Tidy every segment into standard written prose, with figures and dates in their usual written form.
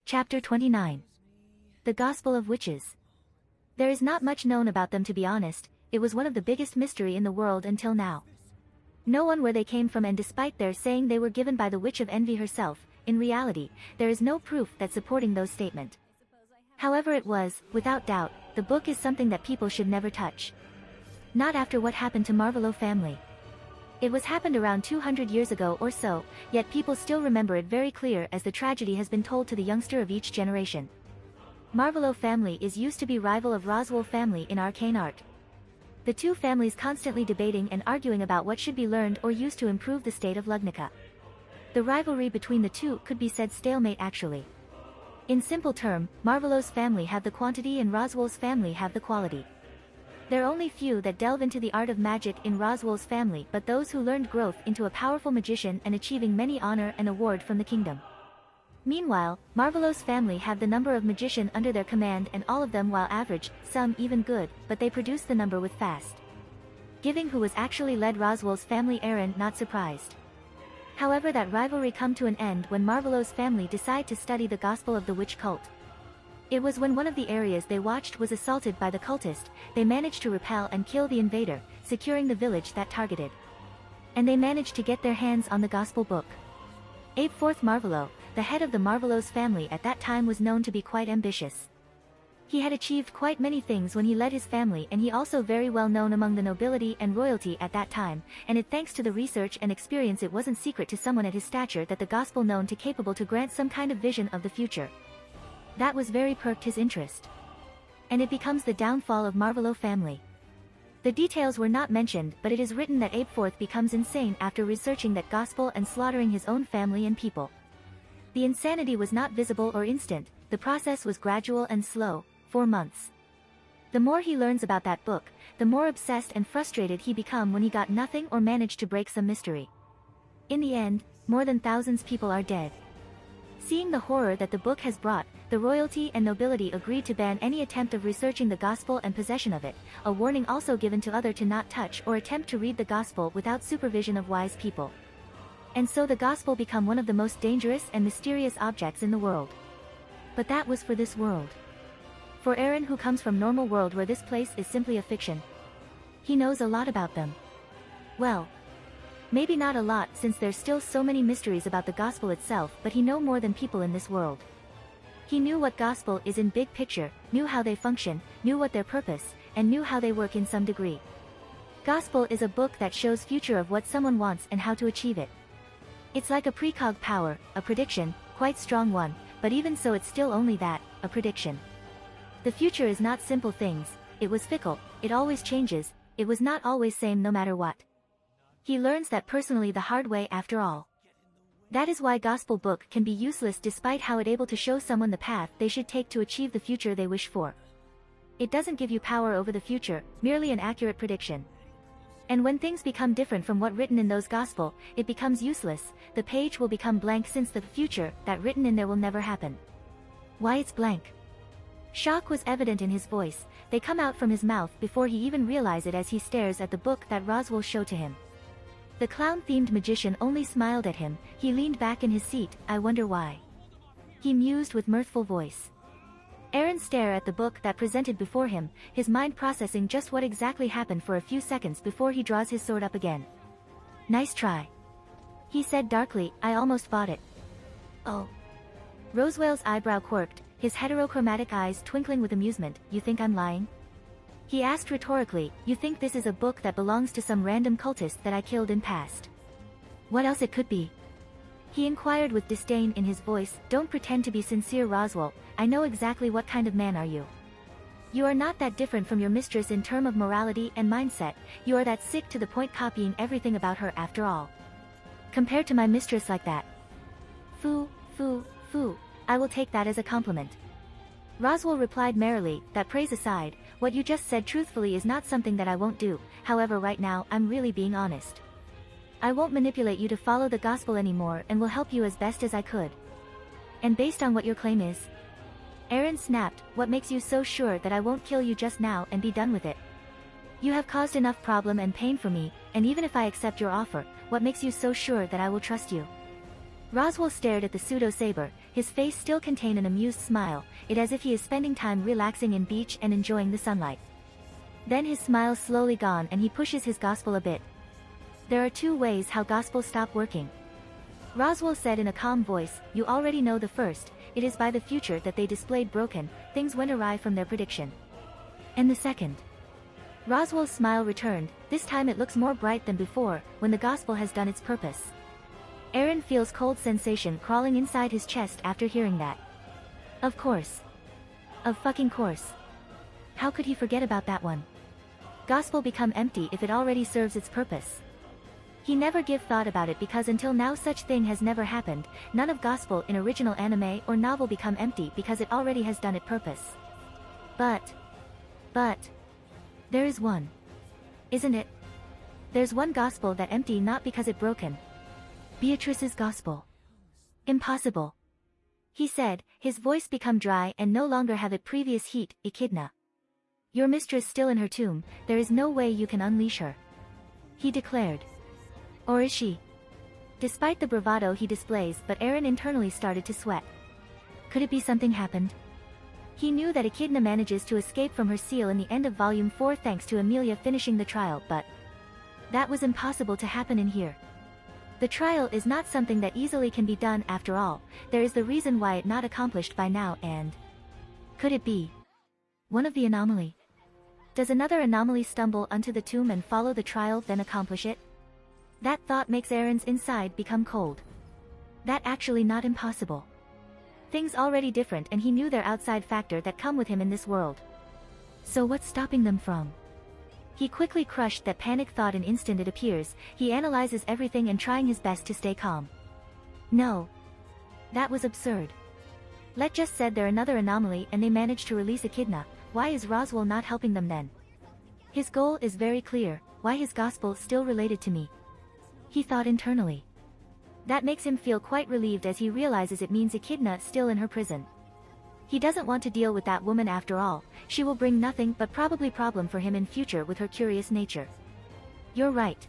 Chapter 29. The Gospel of Witches. There is not much known about them, to be honest. It was one of the biggest mystery in the world until now. No one where they came from, and despite their saying they were given by the Witch of Envy herself, in reality, there is no proof that supporting those statement. However, it was, without doubt, the book is something that people should never touch. Not after what happened to Marvolo family. It was happened around 200 years ago or so, yet people still remember it very clear as the tragedy has been told to the youngster of each generation. Marvolo family is used to be rival of Roswaal family in arcane art. The two families constantly debating and arguing about what should be learned or used to improve the state of Lugnica. The rivalry between the two could be said stalemate actually. In simple term, Marvolo's family have the quantity and Roswaal's family have the quality. There are only few that delve into the art of magic in Roswaal's family, but those who learned growth into a powerful magician and achieving many honor and award from the kingdom. Meanwhile, Marvolo's family have the number of magician under their command, and all of them while average, some even good, but they produce the number with fast. Giving who was actually led Roswaal's family Aaron not surprised. However, that rivalry come to an end when Marvolo's family decide to study the gospel of the witch cult. It was when one of the areas they watched was assaulted by the cultist, they managed to repel and kill the invader, securing the village that targeted. And they managed to get their hands on the gospel book. Abe IV Marvolo, the head of the Marvolo's family at that time, was known to be quite ambitious. He had achieved quite many things when he led his family, and he also very well known among the nobility and royalty at that time, and it thanks to the research and experience it wasn't secret to someone at his stature that the gospel known to capable to grant some kind of vision of the future. That was very perked his interest. And it becomes the downfall of Marvolo family. The details were not mentioned, but it is written that Abe IV becomes insane after researching that gospel and slaughtering his own family and people. The insanity was not visible or instant, the process was gradual and slow, 4 months. The more he learns about that book, the more obsessed and frustrated he become when he got nothing or managed to break some mystery. In the end, more than thousands people are dead. Seeing the horror that the book has brought, the royalty and nobility agreed to ban any attempt of researching the gospel and possession of it, a warning also given to other to not touch or attempt to read the gospel without supervision of wise people. And so the gospel become one of the most dangerous and mysterious objects in the world. But that was for this world. For Aaron, who comes from normal world where this place is simply a fiction, he knows a lot about them. Well, maybe not a lot since there's still so many mysteries about the gospel itself, but he know more than people in this world. He knew what gospel is in big picture, knew how they function, knew what their purpose, and knew how they work in some degree. Gospel is a book that shows future of what someone wants and how to achieve it. It's like a precog power, a prediction, quite strong one, but even so it's still only that, a prediction. The future is not simple things, it was fickle, it always changes, it was not always same no matter what. He learns that personally the hard way after all. That is why gospel book can be useless despite how it able to show someone the path they should take to achieve the future they wish for. It doesn't give you power over the future, merely an accurate prediction. And when things become different from what written in those gospel, it becomes useless, the page will become blank since the future that written in there will never happen. Why it's blank? Shock was evident in his voice, they come out from his mouth before he even realize it as he stares at the book that Roswaal showed to him. The clown-themed magician only smiled at him, he leaned back in his seat, I wonder why. He mused with mirthful voice. Aaron stared at the book that presented before him, his mind processing just what exactly happened for a few seconds before he draws his sword up again. Nice try. He said darkly, I almost bought it. Oh. Roswaal's eyebrow quirked, his heterochromatic eyes twinkling with amusement, you think I'm lying? He asked rhetorically, you think this is a book that belongs to some random cultist that I killed in past? What else it could be? He inquired with disdain in his voice, don't pretend to be sincere, Roswaal, I know exactly what kind of man are you. You are not that different from your mistress in term of morality and mindset, you are that sick to the point copying everything about her after all. Compared to my mistress like that. Foo, foo, foo, I will take that as a compliment. Roswaal replied merrily, that praise aside, what you just said truthfully is not something that I won't do, however right now I'm really being honest. I won't manipulate you to follow the gospel anymore and will help you as best as I could. And based on what your claim is? Aaron snapped, what makes you so sure that I won't kill you just now and be done with it? You have caused enough problem and pain for me, and even if I accept your offer, what makes you so sure that I will trust you? Roswaal stared at the pseudo-Saber, his face still contained an amused smile, it as if he is spending time relaxing in beach and enjoying the sunlight. Then his smile slowly gone and he pushes his gospel a bit. There are two ways how gospel stop working. Roswaal said in a calm voice, you already know the first, it is by the future that they displayed broken, things went awry from their prediction. And the second. Roswaal's smile returned, this time it looks more bright than before, when the gospel has done its purpose. Eren feels cold sensation crawling inside his chest after hearing that. Of course. Of fucking course. How could he forget about that one? Gospel become empty if it already serves its purpose. He never give thought about it because until now such thing has never happened, none of gospel in original anime or novel become empty because it already has done its purpose. But, there is one. Isn't it? There's one gospel that empty not because it broken. Beatrice's gospel. Impossible. He said, his voice become dry and no longer have it previous heat, Echidna. Your mistress still in her tomb, there is no way you can unleash her. He declared. Or is she? Despite the bravado he displays, but Eren internally started to sweat. Could it be something happened? He knew that Echidna manages to escape from her seal in the end of Volume 4 thanks to Emilia finishing the trial, but that was impossible to happen in here. The trial is not something that easily can be done after all, there is the reason why it not accomplished by now and... Could it be one of the anomaly? Does another anomaly stumble onto the tomb and follow the trial then accomplish it? That thought makes Eren's inside become cold. That actually not impossible. Things already different and he knew their outside factor that come with him in this world. So what's stopping them from? He quickly crushed that panic thought an instant it appears, he analyzes everything and trying his best to stay calm. No. That was absurd. Let just said they're another anomaly and they managed to release Echidna, why is Roswaal not helping them then? His goal is very clear, why his gospel still related to me? He thought internally. That makes him feel quite relieved as he realizes it means Echidna still in her prison. He doesn't want to deal with that woman after all, she will bring nothing but probably problem for him in future with her curious nature. You're right.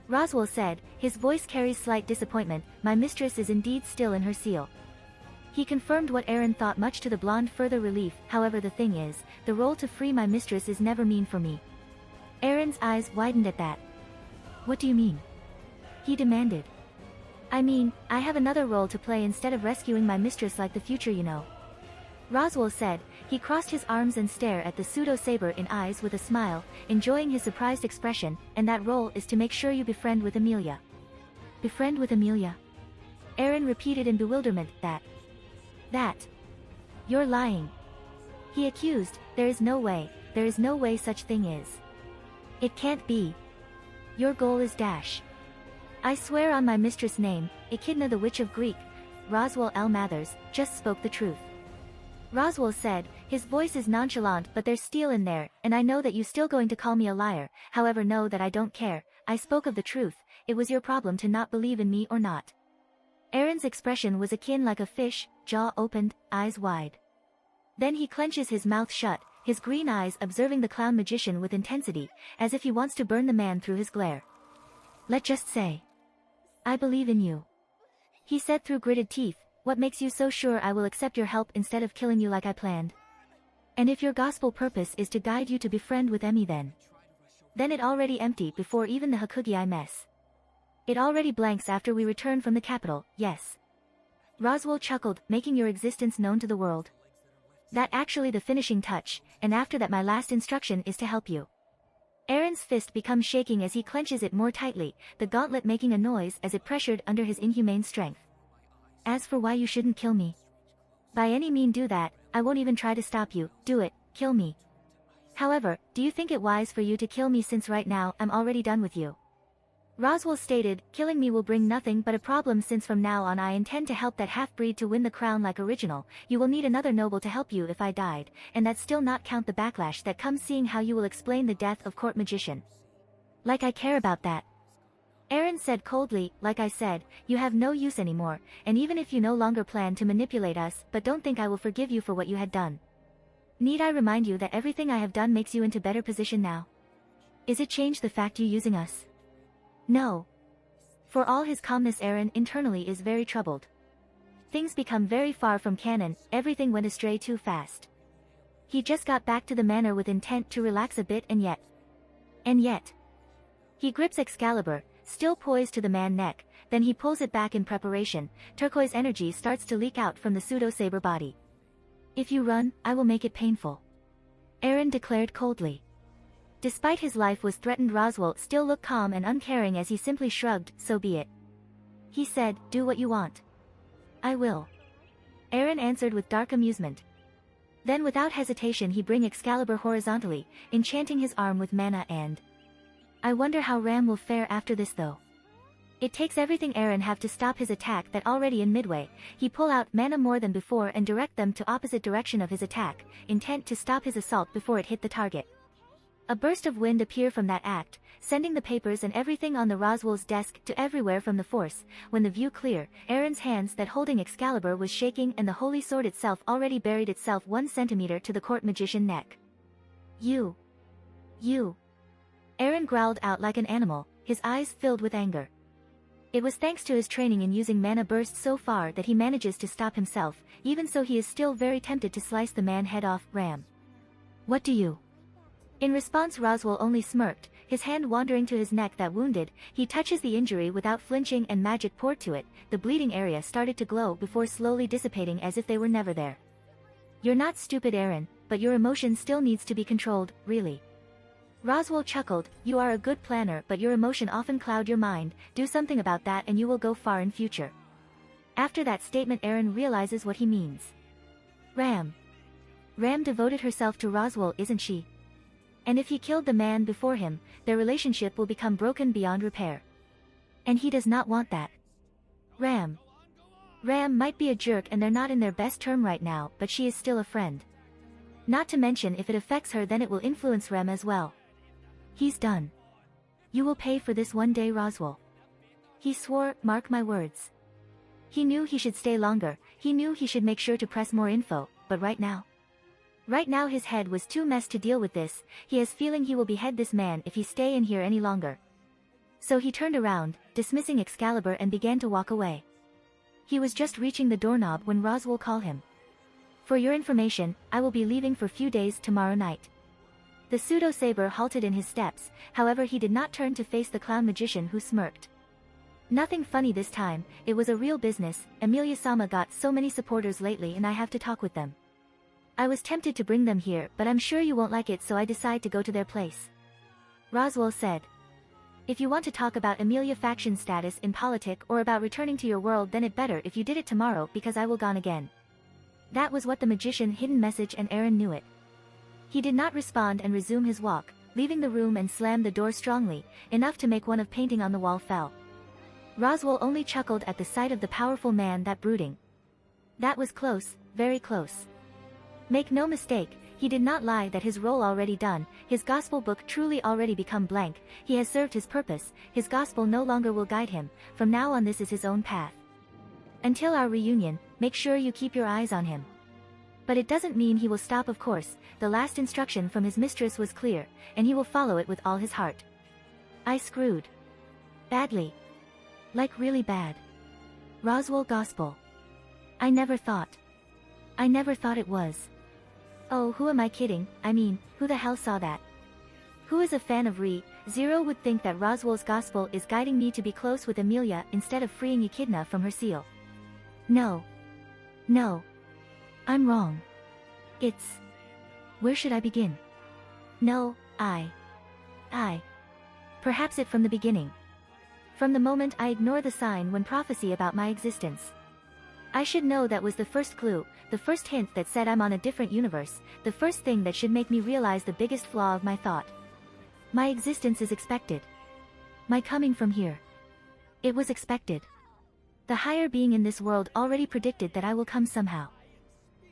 Roswaal said, his voice carries slight disappointment, my mistress is indeed still in her seal. He confirmed what Eren thought much to the blonde further relief, however the thing is, the role to free my mistress is never mean for me. Eren's eyes widened at that. What do you mean? He demanded. I mean, I have another role to play instead of rescuing my mistress like the future you know. Roswaal said, he crossed his arms and stared at the pseudo-Saber in eyes with a smile, enjoying his surprised expression, and that role is to make sure you befriend with Emilia. Befriend with Emilia? Eren repeated in bewilderment, that. You're lying. He accused, there is no way such thing is. It can't be. Your goal is dash. I swear on my mistress' name, Echidna the Witch of Greek, Roswaal L. Mathers, just spoke the truth. Roswaal said, his voice is nonchalant but there's steel in there, and I know that you still going to call me a liar, however know that I don't care, I spoke of the truth, it was your problem to not believe in me or not. Eren's expression was akin like a fish, jaw opened, eyes wide. Then he clenches his mouth shut, his green eyes observing the clown magician with intensity, as if he wants to burn the man through his glare. Let's just say. I believe in you. He said through gritted teeth, what makes you so sure I will accept your help instead of killing you like I planned? And if your gospel purpose is to guide you to befriend with Emi then it already empty before even the Hakugi mess. It already blanks after we return from the capital, yes. Roswaal chuckled, making your existence known to the world. That actually the finishing touch, and after that my last instruction is to help you. Eren's fist becomes shaking as he clenches it more tightly, the gauntlet making a noise as it pressured under his inhumane strength. As for why you shouldn't kill me. By any mean do that, I won't even try to stop you, do it, kill me. However, do you think it wise for you to kill me since right now I'm already done with you? Roswaal stated, killing me will bring nothing but a problem since from now on I intend to help that half-breed to win the crown like original, you will need another noble to help you if I died, and that still not count the backlash that comes seeing how you will explain the death of court magician. Like I care about that. Eren said coldly, like I said, you have no use anymore, and even if you no longer plan to manipulate us, but don't think I will forgive you for what you had done. Need I remind you that everything I have done makes you into better position now? Is it change the fact you using us? No. For all his calmness Eren internally is very troubled. things become very far from canon, everything went astray too fast. He just got back to the manor with intent to relax a bit and yet. He grips Excalibur, still poised to the man's neck, then he pulls it back in preparation, turquoise energy starts to leak out from the pseudo-saber body. If you run, I will make it painful. Eren declared coldly. Despite his life was threatened, Roswaal still looked calm and uncaring as he simply shrugged, so be it. He said, do what you want. I will. Eren answered with dark amusement. Then without hesitation he bring Excalibur horizontally, enchanting his arm with mana and... I wonder how Ram will fare after this though. It takes everything Eren have to stop his attack that already in midway, he pull out mana more than before and direct them to opposite direction of his attack, intent to stop his assault before it hit the target. A burst of wind appear from that act, sending the papers and everything on the Roswaal's desk to everywhere from the force. When the view clear, Eren's hands that holding Excalibur was shaking and the holy sword itself already buried itself 1 centimeter to the court magician neck. You. Eren growled out like an animal, his eyes filled with anger. It was thanks to his training in using mana bursts so far that he manages to stop himself, even so he is still very tempted to slice the man's head off. Ram. What do you? In response Roswaal only smirked, his hand wandering to his neck that wounded, he touches the injury without flinching and magic poured to it, the bleeding area started to glow before slowly dissipating as if they were never there. You're not stupid Eren, but your emotion still needs to be controlled, really. Roswaal chuckled, you are a good planner but your emotion often cloud your mind, do something about that and you will go far in future. After that statement Eren realizes what he means. Ram devoted herself to Roswaal, isn't she? And if he killed the man before him, their relationship will become broken beyond repair. And he does not want that. Ram might be a jerk and they're not in their best term right now, but she is still a friend. Not to mention if it affects her then it will influence Ram as well. He's done. You will pay for this one day Roswaal. He swore, mark my words. He knew he should stay longer, he knew he should make sure to press more info, but right now his head was too messed to deal with this, he has feeling he will behead this man if he stay in here any longer. So he turned around, dismissing Excalibur and began to walk away. He was just reaching the doorknob when Roswaal called him. For your information, I will be leaving for few days tomorrow night. The pseudo-saber halted in his steps, however he did not turn to face the clown magician who smirked. Nothing funny this time, it was a real business, Emilia-sama got so many supporters lately and I have to talk with them. I was tempted to bring them here but I'm sure you won't like it so I decide to go to their place. Roswaal said. If you want to talk about Emilia faction status in politic or about returning to your world then it better if you did it tomorrow because I will gone again. That was what the magician hidden message and Eren knew it. He did not respond and resume his walk, leaving the room and slammed the door strongly, enough to make one of painting on the wall fell. Roswaal only chuckled at the sight of the powerful man that brooding. That was close, very close. Make no mistake, he did not lie that his role already done, his gospel book truly already become blank, he has served his purpose, his gospel no longer will guide him, from now on this is his own path. Until our reunion, make sure you keep your eyes on him. But it doesn't mean he will stop of course, the last instruction from his mistress was clear, and he will follow it with all his heart. I screwed. Badly. Like really bad. Roswaal gospel. I never thought it was. Oh, who am I kidding, I mean, who the hell saw that? Who is a fan of Zero would think that Roswaal's gospel is guiding me to be close with Emilia instead of freeing Echidna from her seal. No. I'm wrong. It's... Where should I begin? No, I... Perhaps it from the beginning. From the moment I ignore the sign when prophecy about my existence. I should know that was the first clue, the first hint that said I'm on a different universe, the first thing that should make me realize the biggest flaw of my thought. My existence is expected. My coming from here. It was expected. The higher being in this world already predicted that I will come somehow.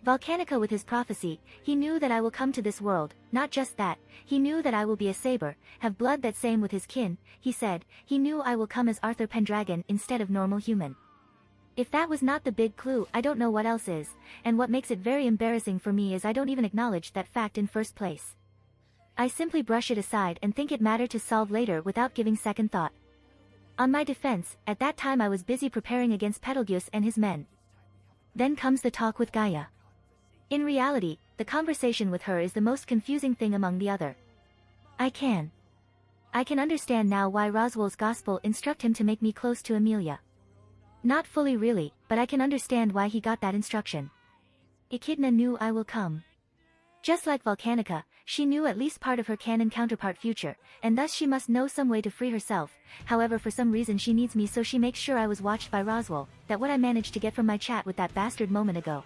Volcanica with his prophecy, he knew that I will come to this world, not just that, he knew that I will be a Saber, have blood that same with his kin, he said, he knew I will come as Arthur Pendragon instead of normal human. If that was not the big clue I don't know what else is, and what makes it very embarrassing for me is I don't even acknowledge that fact in first place. I simply brush it aside and think it matter to solve later without giving second thought. On my defense, at that time I was busy preparing against Betelgeuse and his men. Then comes the talk with Gaia. In reality, the conversation with her is the most confusing thing among the other. I can understand now why Roswaal's gospel instruct him to make me close to Amelia. Not fully really, but I can understand why he got that instruction. Echidna knew I will come. Just like Volcanica, she knew at least part of her canon counterpart future, and thus she must know some way to free herself. However, for some reason she needs me, so she makes sure I was watched by Roswaal, that what I managed to get from my chat with that bastard moment ago.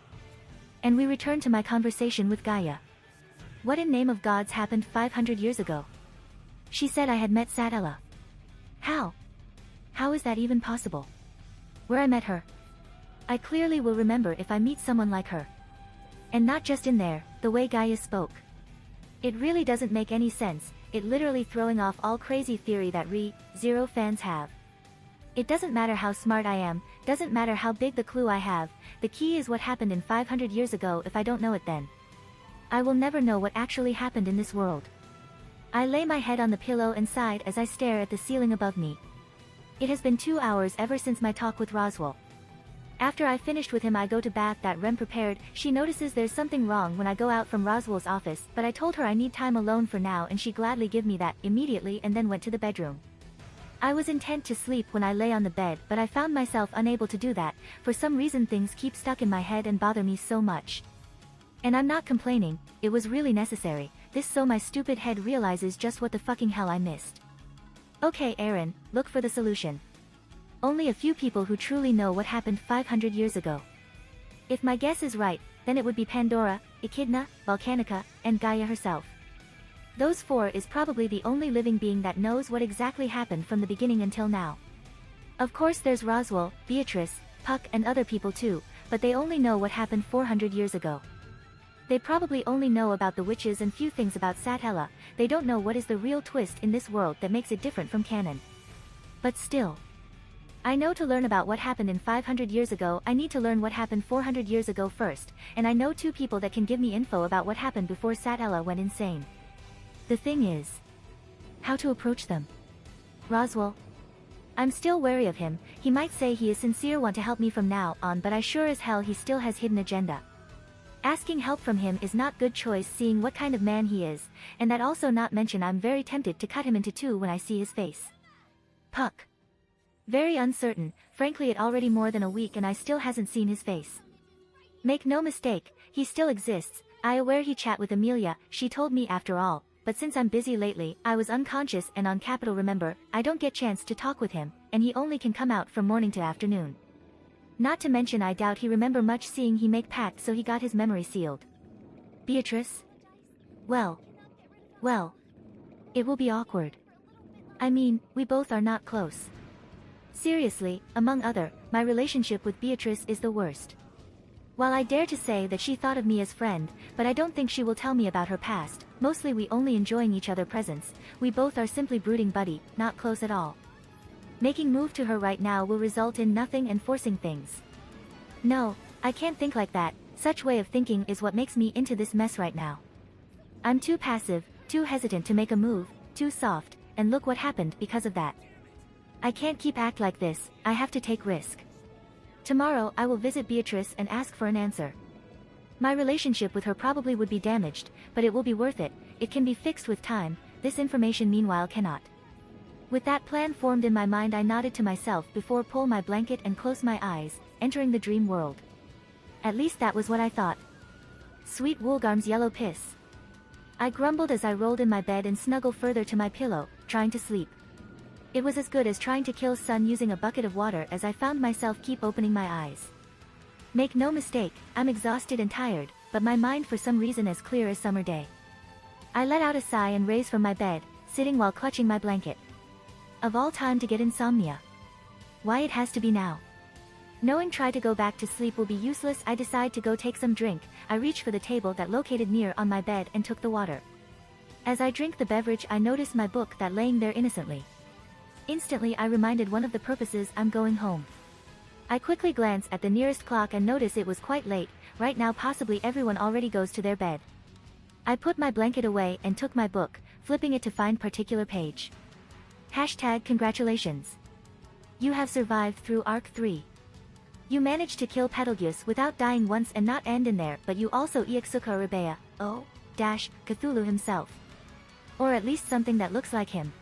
And we return to my conversation with Gaia. What in name of gods happened 500 years ago? She said I had met Satella. How? How is that even possible? Where I met her? I clearly will remember if I meet someone like her. And not just in there, the way Gaia spoke. It really doesn't make any sense, it literally throwing off all crazy theory that Zero fans have. It doesn't matter how smart I am, doesn't matter how big the clue I have, the key is what happened in 500 years ago. If I don't know it then, I will never know what actually happened in this world. I lay my head on the pillow and sighed as I stare at the ceiling above me. It has been 2 hours ever since my talk with Roswaal. After I finished with him I go to bath that Rem prepared. She notices there's something wrong when I go out from Roswaal's office, but I told her I need time alone for now and she gladly give me that immediately and then went to the bedroom. I was intent to sleep when I lay on the bed, but I found myself unable to do that. For some reason things keep stuck in my head and bother me so much. And I'm not complaining, it was really necessary, this so my stupid head realizes just what the fucking hell I missed. Okay Aaron, look for the solution. Only a few people who truly know what happened 500 years ago. If my guess is right, then it would be Pandora, Echidna, Volcanica, and Gaia herself. Those four is probably the only living being that knows what exactly happened from the beginning until now. Of course there's Roswaal, Beatrice, Puck and other people too, but they only know what happened 400 years ago. They probably only know about the witches and few things about Satella. They don't know what is the real twist in this world that makes it different from canon. But still, I know to learn about what happened in 500 years ago I need to learn what happened 400 years ago first, and I know 2 people that can give me info about what happened before Satella went insane. The thing is, how to approach them. Roswaal? I'm still wary of him. He might say he is sincere, want to help me from now on, but I sure as hell he still has hidden agenda. Asking help from him is not good choice seeing what kind of man he is, and that also not mention I'm very tempted to cut him into 2 when I see his face. Puck. Very uncertain, frankly it already more than a week and I still hasn't seen his face. Make no mistake, he still exists. I aware he chat with Amelia, she told me after all, but since I'm busy lately, I was unconscious and on Capital, remember, I don't get chance to talk with him, and he only can come out from morning to afternoon. Not to mention I doubt he remember much seeing he make pact, so he got his memory sealed. Beatrice? Well, it will be awkward. I mean, we both are not close. Seriously, among other, my relationship with Beatrice is the worst. While I dare to say that she thought of me as friend, but I don't think she will tell me about her past, mostly we only enjoying each other presence, we both are simply brooding buddy, not close at all. Making move to her right now will result in nothing and forcing things. No, I can't think like that, such way of thinking is what makes me into this mess right now. I'm too passive, too hesitant to make a move, too soft, and look what happened because of that. I can't keep act like this, I have to take risk. Tomorrow I will visit Beatrice and ask for an answer. My relationship with her probably would be damaged, but it will be worth it, it can be fixed with time, this information meanwhile cannot. With that plan formed in my mind I nodded to myself before pull my blanket and close my eyes, entering the dream world. At least that was what I thought. Sweet Woolgarm's yellow piss. I grumbled as I rolled in my bed and snuggled further to my pillow, trying to sleep. It was as good as trying to kill sun using a bucket of water as I found myself keep opening my eyes. Make no mistake, I'm exhausted and tired, but my mind for some reason as clear as summer day. I let out a sigh and raised from my bed, sitting while clutching my blanket. Of all time to get insomnia. Why it has to be now. Knowing try to go back to sleep will be useless, I decide to go take some drink. I reach for the table that located near on my bed and took the water. As I drink the beverage I notice my book that laying there innocently. Instantly I reminded one of the purposes I'm going home. I quickly glance at the nearest clock and notice it was quite late, right now possibly everyone already goes to their bed. I put my blanket away and took my book, flipping it to find particular page. # congratulations. You have survived through Arc 3. You managed to kill Betelgeuse without dying once and not end in there, but you also Iaksuka Rebea, Cthulhu himself. Or at least something that looks like him.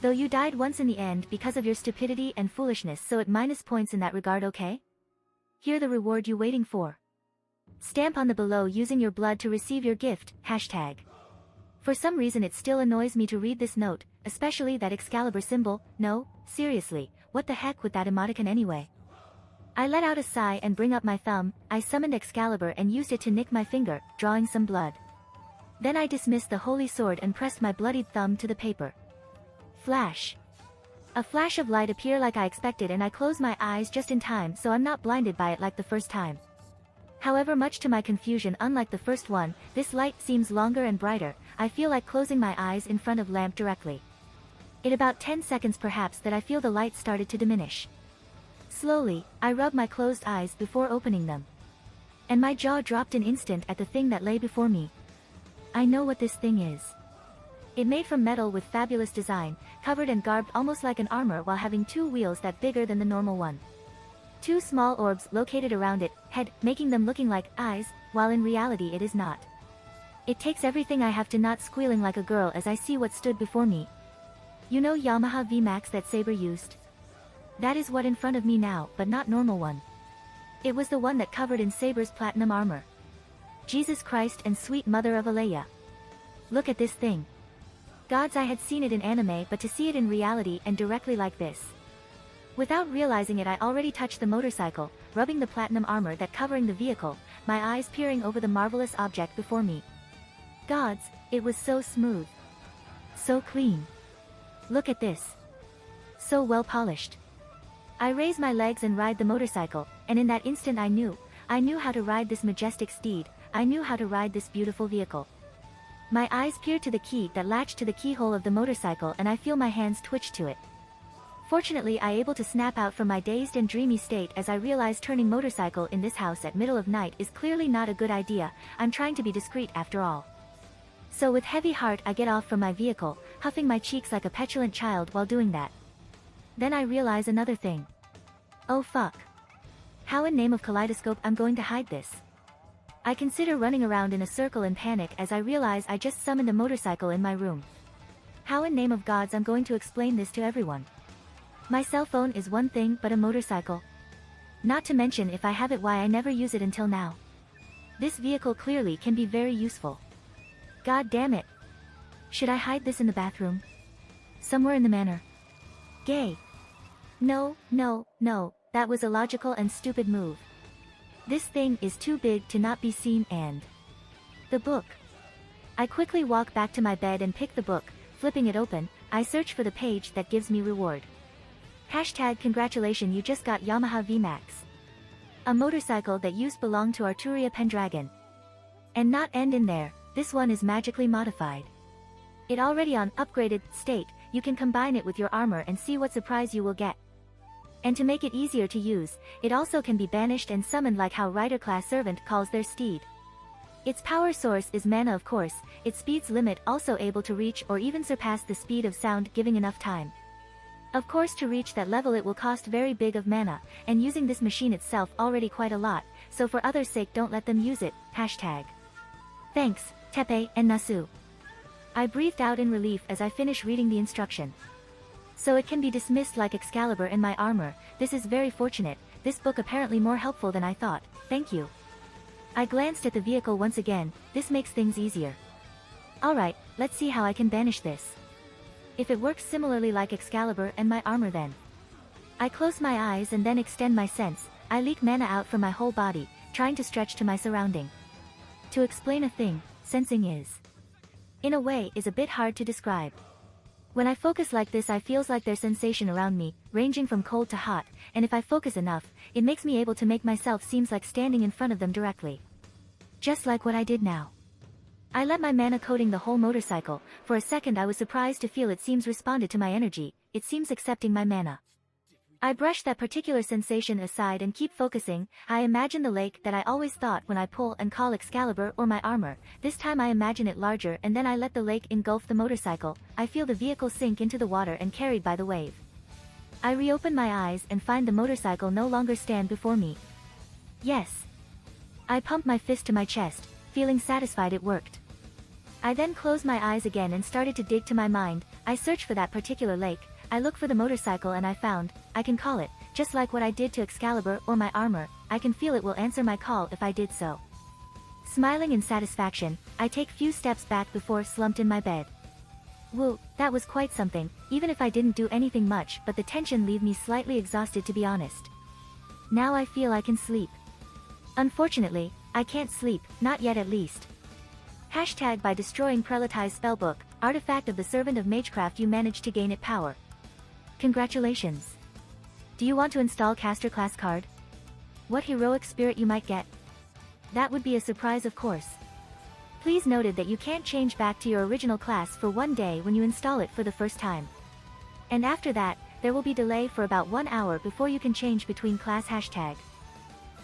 Though you died once in the end because of your stupidity and foolishness, so it minus points in that regard, okay? Here the reward you waiting for. Stamp on the below using your blood to receive your gift, hashtag. For some reason it still annoys me to read this note, especially that Excalibur symbol. No, seriously, what the heck with that emoticon anyway? I let out a sigh and bring up my thumb. I summoned Excalibur and used it to nick my finger, drawing some blood. Then I dismissed the holy sword and pressed my bloodied thumb to the paper. Flash. A flash of light appeared like I expected, and I closed my eyes just in time so I'm not blinded by it like the first time. However, much to my confusion, unlike the first one, this light seems longer and brighter. I feel like closing my eyes in front of lamp directly. In about 10 seconds perhaps that I feel the light started to diminish. Slowly, I rubbed my closed eyes before opening them. And my jaw dropped an instant at the thing that lay before me. I know what this thing is. It made from metal with fabulous design, covered and garbed almost like an armor while having 2 wheels that bigger than the normal one. 2 small orbs located around it, head, making them looking like eyes, while in reality it is not. It takes everything I have to not squealing like a girl as I see what stood before me. You know Yamaha VMAX that Saber used? That is what in front of me now, but not normal one. It was the one that covered in Saber's platinum armor. Jesus Christ and sweet mother of Aleia. Look at this thing. Gods, I had seen it in anime, but to see it in reality and directly like this. Without realizing it, I already touched the motorcycle, rubbing the platinum armor that covering the vehicle, my eyes peering over the marvelous object before me. Gods, it was so smooth. So clean. Look at this. So well polished. I raise my legs and ride the motorcycle, and in that instant I knew how to ride this majestic steed, I knew how to ride this beautiful vehicle. My eyes peered to the key that latched to the keyhole of the motorcycle, and I feel my hands twitch to it. Fortunately, I able to snap out from my dazed and dreamy state as I realize turning motorcycle in this house at middle of night is clearly not a good idea. I'm trying to be discreet after all. So with heavy heart I get off from my vehicle, huffing my cheeks like a petulant child while doing that. Then I realize another thing. Oh fuck. How in name of kaleidoscope I'm going to hide this? I consider running around in a circle in panic as I realize I just summoned a motorcycle in my room. How in name of gods I'm going to explain this to everyone? My cell phone is one thing, but a motorcycle? Not to mention if I have it, why I never use it until now. This vehicle clearly can be very useful. God damn it. Should I hide this in the bathroom? Somewhere in the manor? Gay. No, that was a illogical and stupid move. This thing is too big to not be seen. And the book. I quickly walk back to my bed and pick the book. Flipping it open, I search for the page that gives me reward. Hashtag congratulations, you just got Yamaha VMAX. A motorcycle that used belonged to Arturia Pendragon. And not end in there, this one is magically modified. It already on upgraded state, you can combine it with your armor and see what surprise you will get. And to make it easier to use, it also can be banished and summoned like how Rider class servant calls their steed. Its power source is mana, of course, its speed's limit also able to reach or even surpass the speed of sound, giving enough time. Of course, to reach that level it will cost very big of mana, and using this machine itself already quite a lot, so for others' sake don't let them use it. Hashtag. Thanks, Tepe and Nasu. I breathed out in relief as I finish reading the instruction. So it can be dismissed like Excalibur in my armor. This is very fortunate, this book apparently more helpful than I thought, thank you. I glanced at the vehicle once again, this makes things easier. Alright, let's see how I can banish this. If it works similarly like Excalibur and my armor, then. I close my eyes and then extend my sense. I leak mana out from my whole body, trying to stretch to my surrounding. To explain a thing, sensing is. In a way, is a bit hard to describe. When I focus like this I feels like there's sensation around me, ranging from cold to hot, and if I focus enough, it makes me able to make myself seems like standing in front of them directly. Just like what I did now. I let my mana coating the whole motorcycle. For a second I was surprised to feel it seems responded to my energy, it seems accepting my mana. I brush that particular sensation aside and keep focusing. I imagine the lake that I always thought when I pull and call Excalibur or my armor. This time I imagine it larger and then I let the lake engulf the motorcycle. I feel the vehicle sink into the water and carried by the wave. I reopen my eyes and find the motorcycle no longer stand before me. Yes. I pump my fist to my chest, feeling satisfied it worked. I then closed my eyes again and started to dig to my mind. I search for that particular lake, I look for the motorcycle and I found, I can call it, just like what I did to Excalibur or my armor, I can feel it will answer my call if I did so. Smiling in satisfaction, I take few steps back before slumped in my bed. Woo, that was quite something, even if I didn't do anything much, but the tension leave me slightly exhausted to be honest. Now I feel I can sleep. Unfortunately, I can't sleep, not yet at least. Hashtag by destroying Prelatize spellbook, artifact of the servant of magecraft you managed to gain it power. Congratulations. Do you want to install caster class card? What heroic spirit you might get? That would be a surprise of course. Please noted that you can't change back to your original class for 1 day when you install it for the first time. And after that, there will be delay for about 1 hour before you can change between class hashtag.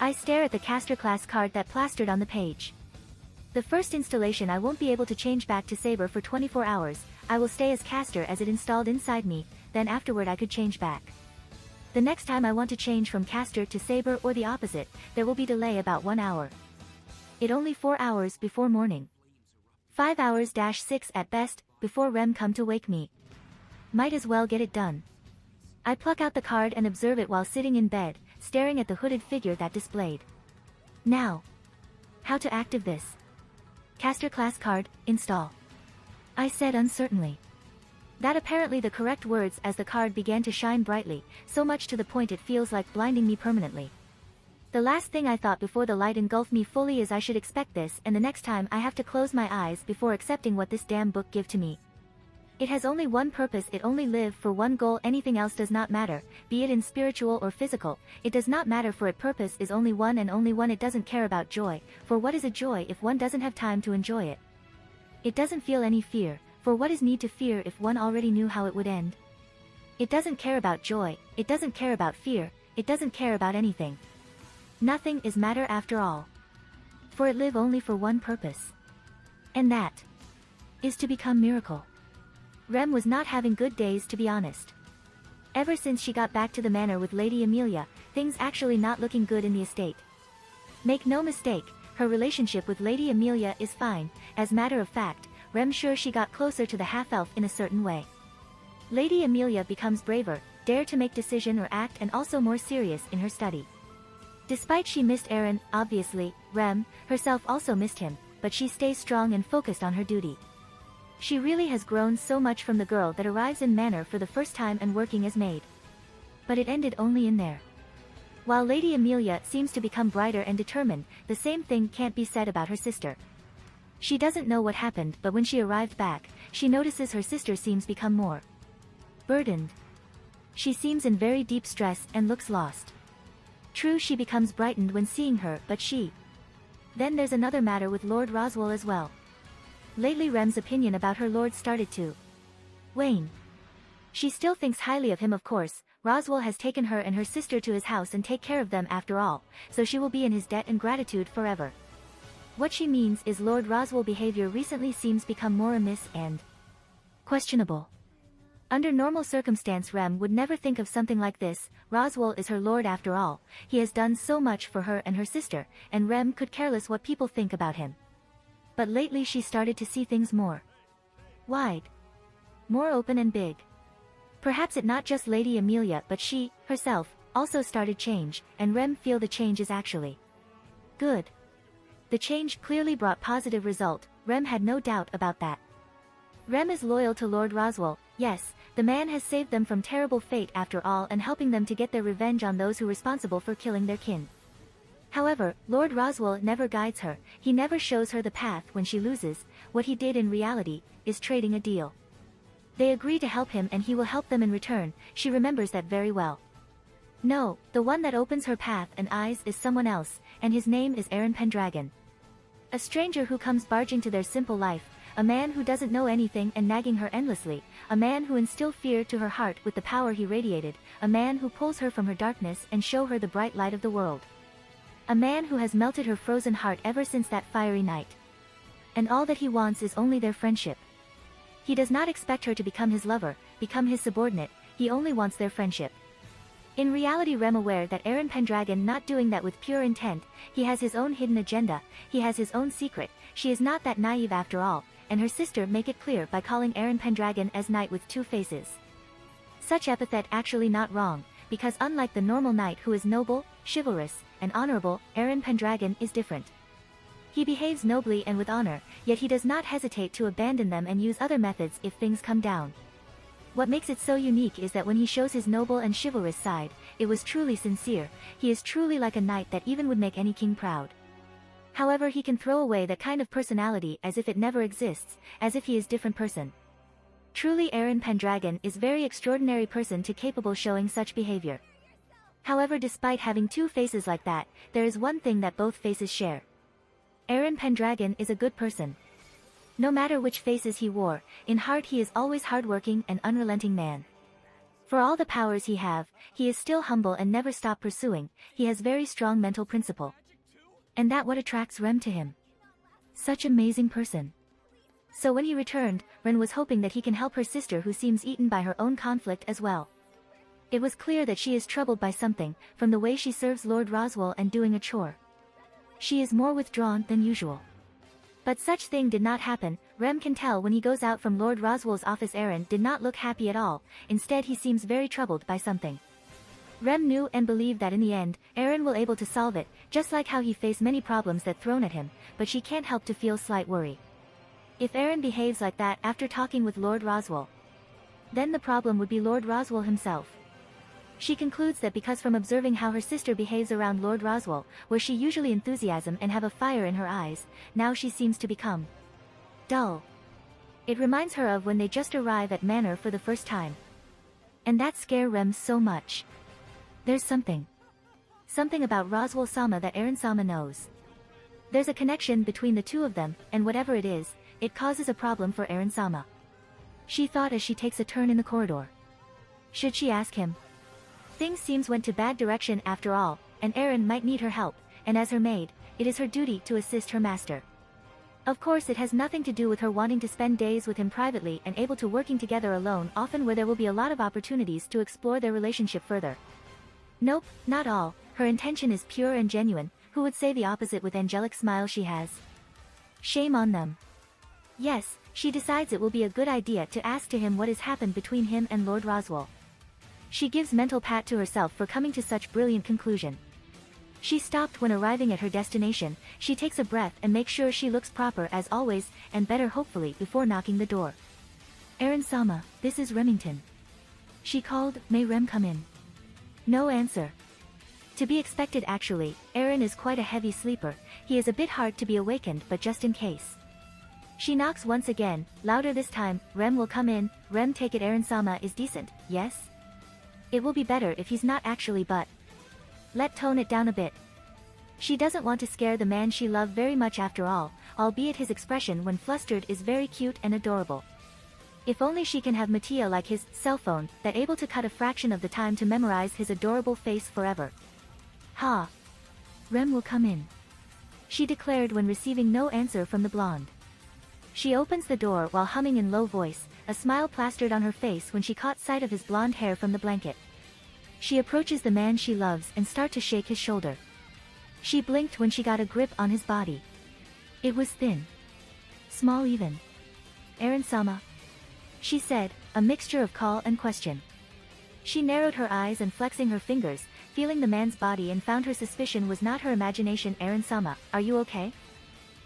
I stare at the caster class card that plastered on the page. The first installation I won't be able to change back to Saber for 24 hours, I will stay as caster as it installed inside me, then afterward I could change back. The next time I want to change from caster to Saber or the opposite, there will be delay about 1 hour. It only 4 hours before morning. 5 hours-6 at best, before Rem come to wake me. Might as well get it done. I pluck out the card and observe it while sitting in bed, staring at the hooded figure that displayed. Now. How to active this? Caster class card, install. I said uncertainly. That apparently the correct words as the card began to shine brightly, so much to the point it feels like blinding me permanently. The last thing I thought before the light engulfed me fully is I should expect this and the next time I have to close my eyes before accepting what this damn book give to me. It has only one purpose, it only live for one goal, anything else does not matter, be it in spiritual or physical, it does not matter for it purpose is only one and only one. It doesn't care about joy, for what is a joy if one doesn't have time to enjoy it? It doesn't feel any fear, for what is need to fear if one already knew how it would end? It doesn't care about joy, it doesn't care about fear, it doesn't care about anything. Nothing is matter after all. For it live only for one purpose. And that is to become miracle. Rem was not having good days to be honest. Ever since she got back to the manor with Lady Amelia, things actually not looking good in the estate. Make no mistake, her relationship with Lady Amelia is fine, as matter of fact, Rem sure she got closer to the half-elf in a certain way. Lady Amelia becomes braver, dare to make decision or act and also more serious in her study. Despite she missed Aaron, obviously, Rem, herself also missed him, but she stays strong and focused on her duty. She really has grown so much from the girl that arrives in manor for the first time and working as maid. But it ended only in there. While Lady Amelia seems to become brighter and determined, the same thing can't be said about her sister. She doesn't know what happened, but when she arrived back, she notices her sister seems become more burdened. She seems in very deep stress and looks lost. True, she becomes brightened when seeing her, but she... Then there's another matter with Lord Roswaal as well. Lately Rem's opinion about her lord started to wane. She still thinks highly of him of course, Roswaal has taken her and her sister to his house and take care of them after all, so she will be in his debt and gratitude forever. What she means is Lord Roswaal behavior recently seems become more amiss and questionable. Under normal circumstance Rem would never think of something like this. Roswaal is her lord after all, he has done so much for her and her sister, and Rem could careless what people think about him. But lately she started to see things more wide, more open and big. Perhaps it not just Lady Amelia but she, herself, also started change, and Rem feel the change is actually good. The change clearly brought positive result, Rem had no doubt about that. Rem is loyal to Lord Roswaal, yes, the man has saved them from terrible fate after all and helping them to get their revenge on those who were responsible for killing their kin. However, Lord Roswaal never guides her, he never shows her the path when she loses, what he did in reality, is trading a deal. They agree to help him and he will help them in return, she remembers that very well. No, the one that opens her path and eyes is someone else, and his name is Pendragon. A stranger who comes barging to their simple life, a man who doesn't know anything and nagging her endlessly, a man who instilled fear to her heart with the power he radiated, a man who pulls her from her darkness and show her the bright light of the world. A man who has melted her frozen heart ever since that fiery night. And all that he wants is only their friendship. He does not expect her to become his lover, become his subordinate, he only wants their friendship. In reality, Rem aware that Aaron Pendragon not doing that with pure intent, he has his own hidden agenda, he has his own secret, she is not that naive after all, and her sister make it clear by calling Aaron Pendragon as knight with two faces. Such epithet actually not wrong, because unlike the normal knight who is noble, chivalrous, and honorable, Aaron Pendragon is different. He behaves nobly and with honor, yet he does not hesitate to abandon them and use other methods if things come down. What makes it so unique is that when he shows his noble and chivalrous side, it was truly sincere, he is truly like a knight that even would make any king proud. However, he can throw away that kind of personality as if it never exists, as if he is different person. Truly Aaron Pendragon is very extraordinary person to capable showing such behavior. However, despite having two faces like that, there is one thing that both faces share. Aaron Pendragon is a good person. No matter which faces he wore, in heart he is always hardworking and unrelenting man. For all the powers he have, he is still humble and never stop pursuing, he has very strong mental principle. And that what attracts Rem to him. Such amazing person. So when he returned, Ren was hoping that he can help her sister who seems eaten by her own conflict as well. It was clear that she is troubled by something, from the way she serves Lord Roswaal and doing a chore. She is more withdrawn than usual. But such thing did not happen, Rem can tell when he goes out from Lord Roswaal's office. Aaron did not look happy at all, instead he seems very troubled by something. Rem knew and believed that in the end, Aaron will able to solve it, just like how he faced many problems that thrown at him, but she can't help to feel slight worry. If Aaron behaves like that after talking with Lord Roswaal, then the problem would be Lord Roswaal himself. She concludes that because from observing how her sister behaves around Lord Roswaal, where she usually enthusiasm and have a fire in her eyes, now she seems to become dull. It reminds her of when they just arrive at Manor for the first time. And that scare Rem so much. There's something about Roswaal Sama that Aaron Sama knows. There's a connection between the two of them, and whatever it is, it causes a problem for Aaron Sama. She thought as she takes a turn in the corridor. Should she ask him? Things seems went to bad direction after all, and Aaron might need her help, and as her maid, it is her duty to assist her master. Of course it has nothing to do with her wanting to spend days with him privately and able to working together alone often where there will be a lot of opportunities to explore their relationship further. Nope, not all, her intention is pure and genuine, who would say the opposite with angelic smile she has? Shame on them. Yes, she decides it will be a good idea to ask to him what has happened between him and Lord Roswaal. She gives mental pat to herself for coming to such brilliant conclusion. She stopped when arriving at her destination, she takes a breath and makes sure she looks proper as always, and better hopefully before knocking the door. Aaron Sama, this is Remington. She called, may Rem come in? No answer. To be expected actually, Aaron is quite a heavy sleeper, he is a bit hard to be awakened but just in case. She knocks once again, louder this time, Rem will come in, Rem take it Aaron Sama is decent, yes? It will be better if he's not actually but. Let tone it down a bit. She doesn't want to scare the man she loved very much after all, albeit his expression when flustered is very cute and adorable. If only she can have Mattia like his cell phone, that able to cut a fraction of the time to memorize his adorable face forever. Ha! Rem will come in. She declared when receiving no answer from the blonde. She opens the door while humming in low voice, a smile plastered on her face when she caught sight of his blonde hair from the blanket. She approaches the man she loves and start to shake his shoulder. She blinked when she got a grip on his body. It was thin. Small even. Aaron Sama? She said, a mixture of call and question. She narrowed her eyes and flexing her fingers, feeling the man's body and found her suspicion was not her imagination. Aaron Sama, are you okay?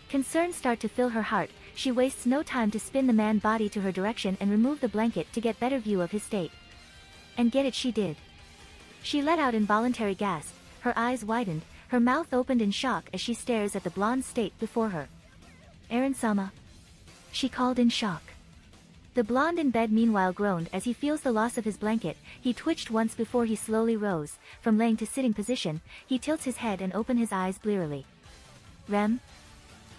Concerns start to fill her heart, she wastes no time to spin the man body to her direction and remove the blanket to get better view of his state. And get it she did. She let out involuntary gasp, her eyes widened, her mouth opened in shock as she stares at the blonde state before her. Aaron Sama. She called in shock. The blonde in bed meanwhile groaned as he feels the loss of his blanket, he twitched once before he slowly rose, from laying to sitting position, he tilts his head and opens his eyes blearily. Rem?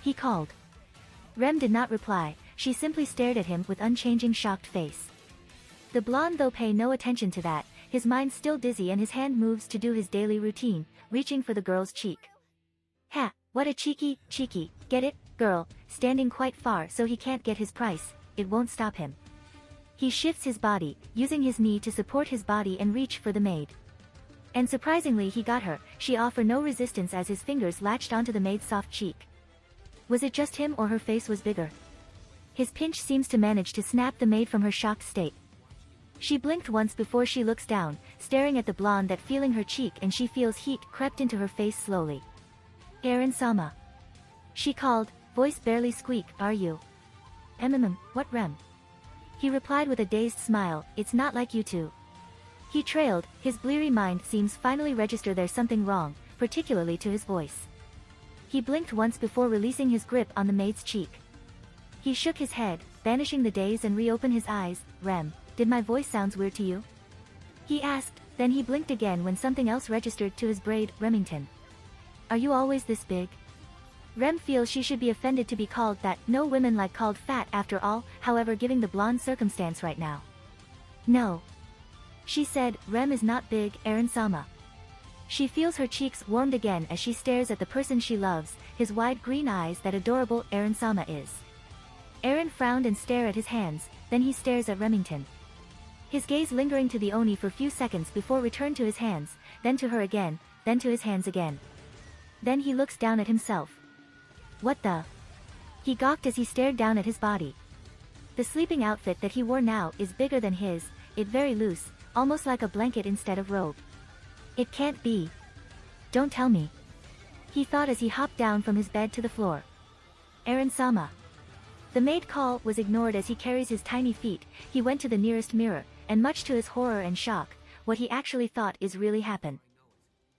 He called. Rem did not reply, she simply stared at him with unchanging shocked face. The blonde though pay no attention to that, his mind still dizzy and his hand moves to do his daily routine, reaching for the girl's cheek. Ha, what a cheeky, get it, girl, standing quite far so he can't get his price, it won't stop him. He shifts his body, using his knee to support his body and reach for the maid. And surprisingly he got her, she offered no resistance as his fingers latched onto the maid's soft cheek. Was it just him or her face was bigger? His pinch seems to manage to snap the maid from her shocked state. She blinked once before she looks down, staring at the blonde that feeling her cheek and she feels heat crept into her face slowly. Eren-sama. She called, voice barely squeak, are you? What rem? He replied with a dazed smile, it's not like you two. He trailed, his bleary mind seems finally register there's something wrong, particularly to his voice. He blinked once before releasing his grip on the maid's cheek. He shook his head, banishing the daze and reopened his eyes, Rem, did my voice sounds weird to you? He asked, then he blinked again when something else registered to his braid, Remington. Are you always this big? Rem feels she should be offended to be called that, no women like called fat after all, however giving the blonde circumstance right now. No. She said, Rem is not big, Eren-sama. She feels her cheeks warmed again as she stares at the person she loves, his wide green eyes that adorable Eren-sama is. Eren frowned and stared at his hands, then he stares at Remington. His gaze lingering to the Oni for few seconds before returned to his hands, then to her again, then to his hands again. Then he looks down at himself. What the? He gawked as he stared down at his body. The sleeping outfit that he wore now is bigger than his, it very loose, almost like a blanket instead of robe. It can't be. Don't tell me. He thought as he hopped down from his bed to the floor. Eren-sama. The maid call was ignored as he carries his tiny feet, he went to the nearest mirror, and much to his horror and shock, what he actually thought is really happened.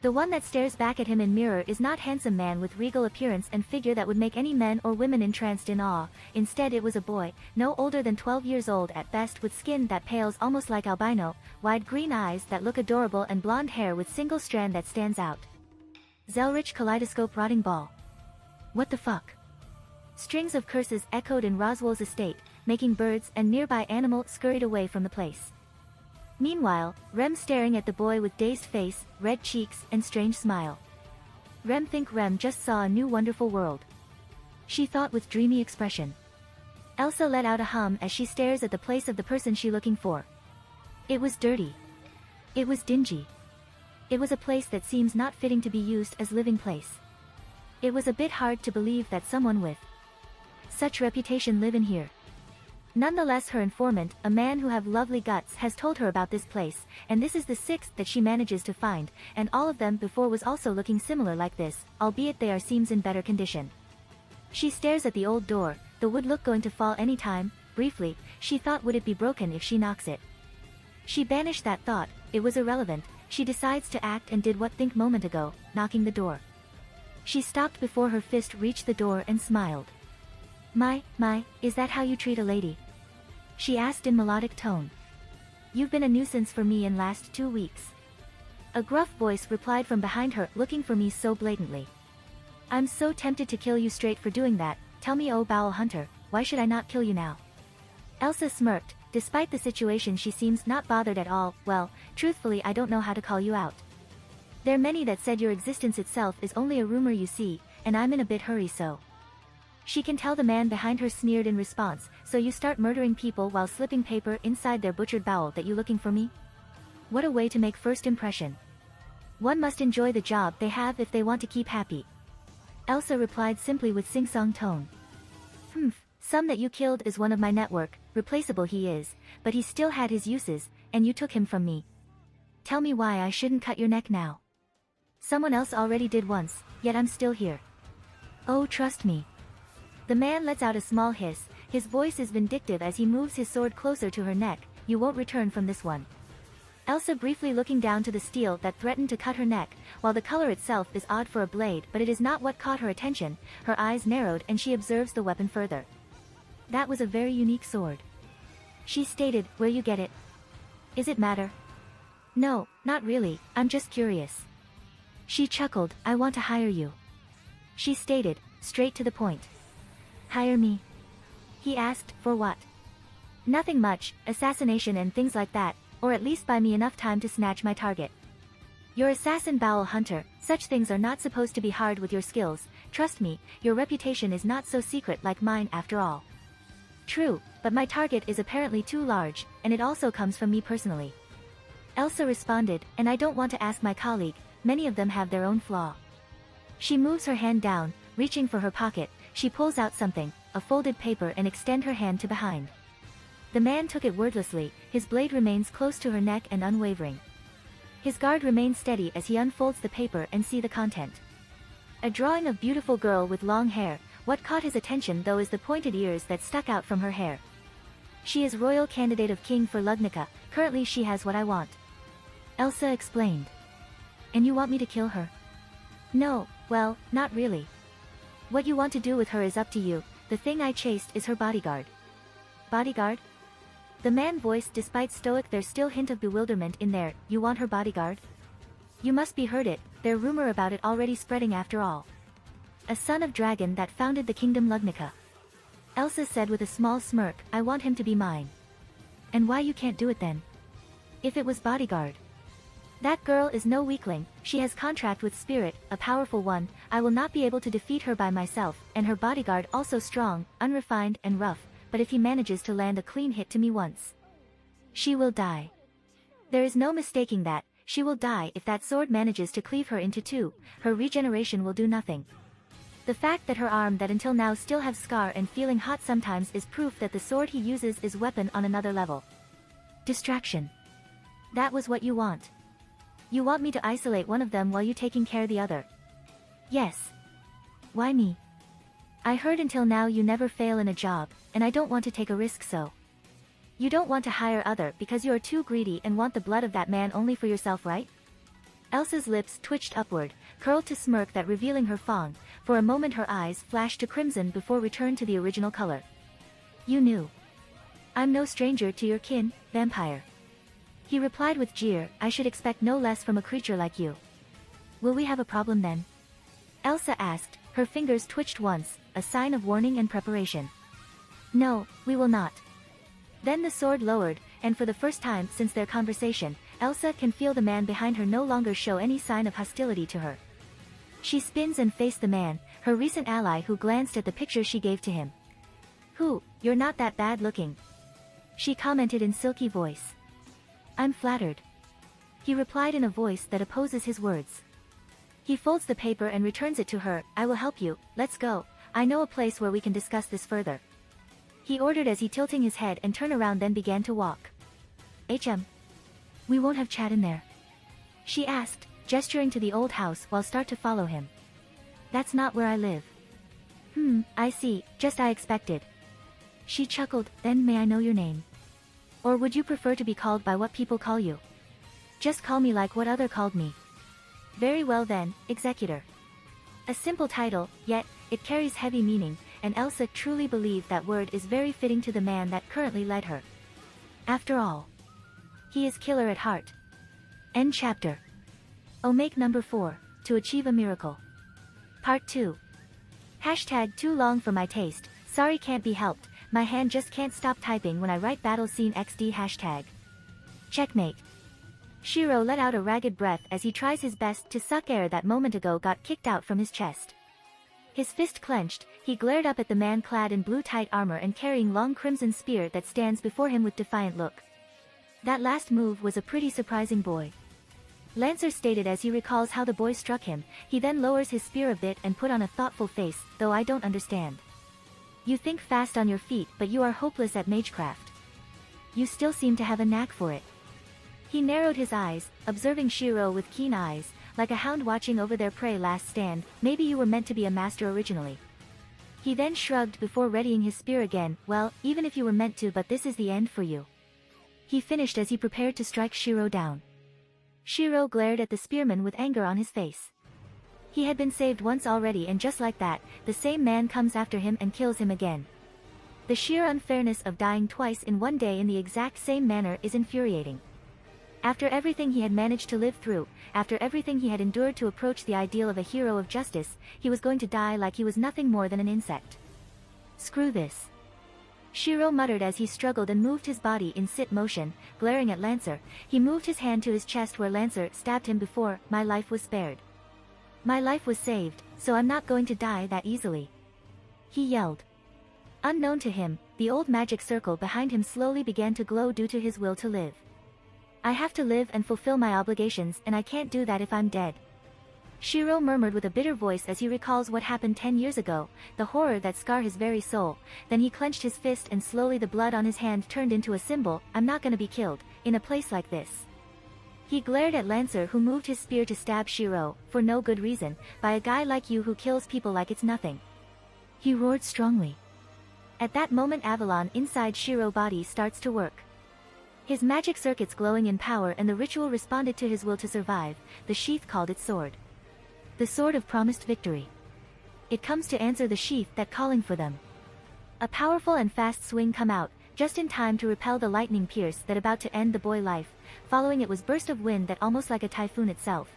The one that stares back at him in mirror is not handsome man with regal appearance and figure that would make any men or women entranced in awe, instead it was a boy, no older than 12 years old at best with skin that pales almost like albino, wide green eyes that look adorable and blonde hair with single strand that stands out. Zelrich kaleidoscope rotting ball. What the fuck? Strings of curses echoed in Roswaal's estate, making birds and nearby animal scurried away from the place. Meanwhile, Rem staring at the boy with dazed face, red cheeks, and strange smile. Rem think Rem just saw a new wonderful world. She thought with dreamy expression. Elsa let out a hum as she stares at the place of the person she looking for. It was dirty. It was dingy. It was a place that seems not fitting to be used as living place. It was a bit hard to believe that someone with such reputation live in here. Nonetheless her informant, a man who have lovely guts, has told her about this place, and this is the 6th that she manages to find, and all of them before was also looking similar like this, albeit they are seems in better condition. She stares at the old door, the wood look going to fall any time, briefly, she thought would it be broken if she knocks it. She banished that thought, it was irrelevant, she decides to act and did what think moment ago, knocking the door. She stopped before her fist reached the door and smiled. My, is that how you treat a lady? She asked in melodic tone. You've been a nuisance for me in last 2 weeks. A gruff voice replied from behind her, looking for me so blatantly. I'm so tempted to kill you straight for doing that, tell me oh Bowel Hunter, why should I not kill you now? Elsa smirked, despite the situation she seems not bothered at all, well, truthfully I don't know how to call you out. There are many that said your existence itself is only a rumor you see, and I'm in a bit hurry so. She can tell the man behind her sneered in response, so you start murdering people while slipping paper inside their butchered bowel that you looking for me? What a way to make first impression. One must enjoy the job they have if they want to keep happy. Elsa replied simply with sing-song tone. Some that you killed is one of my network, replaceable he is, but he still had his uses, and you took him from me. Tell me why I shouldn't cut your neck now. Someone else already did once, yet I'm still here. Oh trust me. The man lets out a small hiss, his voice is vindictive as he moves his sword closer to her neck, you won't return from this one. Elsa briefly looking down to the steel that threatened to cut her neck, while the color itself is odd for a blade but it is not what caught her attention, her eyes narrowed and she observes the weapon further. That was a very unique sword. She stated, where you get it? Is it matter? No, not really, I'm just curious. She chuckled, I want to hire you. She stated, straight to the point. Hire me? He asked, for what? Nothing much, assassination and things like that, or at least buy me enough time to snatch my target. You're assassin Bowel Hunter, such things are not supposed to be hard with your skills, trust me, your reputation is not so secret like mine after all. True, but my target is apparently too large, and it also comes from me personally. Elsa responded, and I don't want to ask my colleague, many of them have their own flaw. She moves her hand down, reaching for her pocket, she pulls out something, a folded paper and extend her hand to behind. The man took it wordlessly, his blade remains close to her neck and unwavering. His guard remains steady as he unfolds the paper and see the content. A drawing of beautiful girl with long hair, what caught his attention though is the pointed ears that stuck out from her hair. She is royal candidate of king for Lugnica, currently she has what I want. Elsa explained. And you want me to kill her? No, well, not really. What you want to do with her is up to you, the thing I chased is her bodyguard. Bodyguard? The man voiced despite stoic there's still hint of bewilderment in there, you want her bodyguard? You must be heard it, there rumor about it already spreading after all. A son of dragon that founded the kingdom Lugnica. Elsa said with a small smirk, I want him to be mine. And why you can't do it then? If it was bodyguard. That girl is no weakling, she has contract with Spirit, a powerful one, I will not be able to defeat her by myself, and her bodyguard also strong, unrefined and rough, but if he manages to land a clean hit to me once, she will die. There is no mistaking that, she will die if that sword manages to cleave her into two, her regeneration will do nothing. The fact that her arm that until now still have scar and feeling hot sometimes is proof that the sword he uses is weapon on another level. Distraction. That was what you want. You want me to isolate one of them while you taking care of the other? Yes. Why me? I heard until now you never fail in a job, and I don't want to take a risk so. You don't want to hire other because you are too greedy and want the blood of that man only for yourself, right? Elsa's lips twitched upward, curled to smirk that revealing her fang, for a moment her eyes flashed to crimson before return to the original color. You knew. I'm no stranger to your kin, vampire. He replied with jeer, I should expect no less from a creature like you. Will we have a problem then? Elsa asked, her fingers twitched once, a sign of warning and preparation. No, we will not. Then the sword lowered, and for the first time since their conversation, Elsa can feel the man behind her no longer show any sign of hostility to her. She spins and faced the man, her recent ally who glanced at the picture she gave to him. Who, you're not that bad looking. She commented in silky voice. I'm flattered. He replied in a voice that opposes his words. He folds the paper and returns it to her, I will help you, let's go, I know a place where we can discuss this further. He ordered as he tilting his head and turned around then began to walk. We won't have chat in there? She asked, gesturing to the old house while start to follow him. That's not where I live. I see, just I expected. She chuckled, then may I know your name? Or would you prefer to be called by what people call you? Just call me like what other called me. Very well then, Executor. A simple title, yet, it carries heavy meaning, and Elsa truly believed that word is very fitting to the man that currently led her. After all, he is killer at heart. End chapter. Make number 4, to achieve a miracle. Part 2. Hashtag too long for my taste, sorry can't be helped, my hand just can't stop typing when I write battle scene XD hashtag. Checkmate. Shirou let out a ragged breath as he tries his best to suck air that moment ago got kicked out from his chest. His fist clenched, he glared up at the man clad in blue tight armor and carrying long crimson spear that stands before him with defiant look. That last move was a pretty surprising boy. Lancer stated as he recalls how the boy struck him, he then lowers his spear a bit and put on a thoughtful face, though I don't understand. You think fast on your feet but you are hopeless at magecraft. You still seem to have a knack for it. He narrowed his eyes, observing Shirou with keen eyes, like a hound watching over their prey last stand, maybe you were meant to be a master originally. He then shrugged before readying his spear again, well, even if you were meant to but this is the end for you. He finished as he prepared to strike Shirou down. Shirou glared at the spearman with anger on his face. He had been saved once already and just like that, the same man comes after him and kills him again. The sheer unfairness of dying twice in one day in the exact same manner is infuriating. After everything he had managed to live through, after everything he had endured to approach the ideal of a hero of justice, he was going to die like he was nothing more than an insect. Screw this. Shirou muttered as he struggled and moved his body in sit motion, glaring at Lancer. He moved his hand to his chest where Lancer stabbed him before. My life was spared. My life was saved, so I'm not going to die that easily. He yelled. Unknown to him, the old magic circle behind him slowly began to glow due to his will to live. I have to live and fulfill my obligations and I can't do that if I'm dead. Shirou murmured with a bitter voice as he recalls what happened 10 years ago, the horror that scarred his very soul. Then he clenched his fist and slowly the blood on his hand turned into a symbol. I'm not gonna be killed, in a place like this. He glared at Lancer who moved his spear to stab Shirou, for no good reason, by a guy like you who kills people like it's nothing. He roared strongly. At that moment Avalon inside Shirou's body starts to work. His magic circuits glowing in power and the ritual responded to his will to survive. The sheath called its sword. The sword of promised victory. It comes to answer the sheath that calling for them. A powerful and fast swing come out, just in time to repel the lightning pierce that about to end the boy life. Following it was burst of wind that almost like a typhoon itself.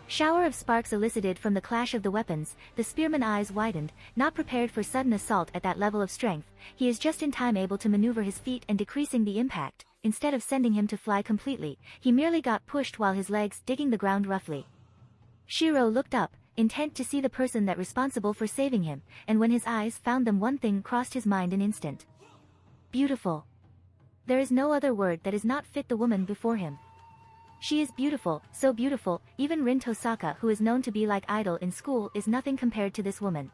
Shower of sparks elicited from the clash of the weapons. The spearman's eyes widened, not prepared for sudden assault at that level of strength. He is just in time able to maneuver his feet and decreasing the impact. Instead of sending him to fly completely, he merely got pushed while his legs digging the ground roughly. Shirou looked up, intent to see the person that responsible for saving him, and when his eyes found them one thing crossed his mind an instant. Beautiful. There is no other word that is not fit the woman before him. She is beautiful, so beautiful, even Rin Tosaka who is known to be like idol in school is nothing compared to this woman.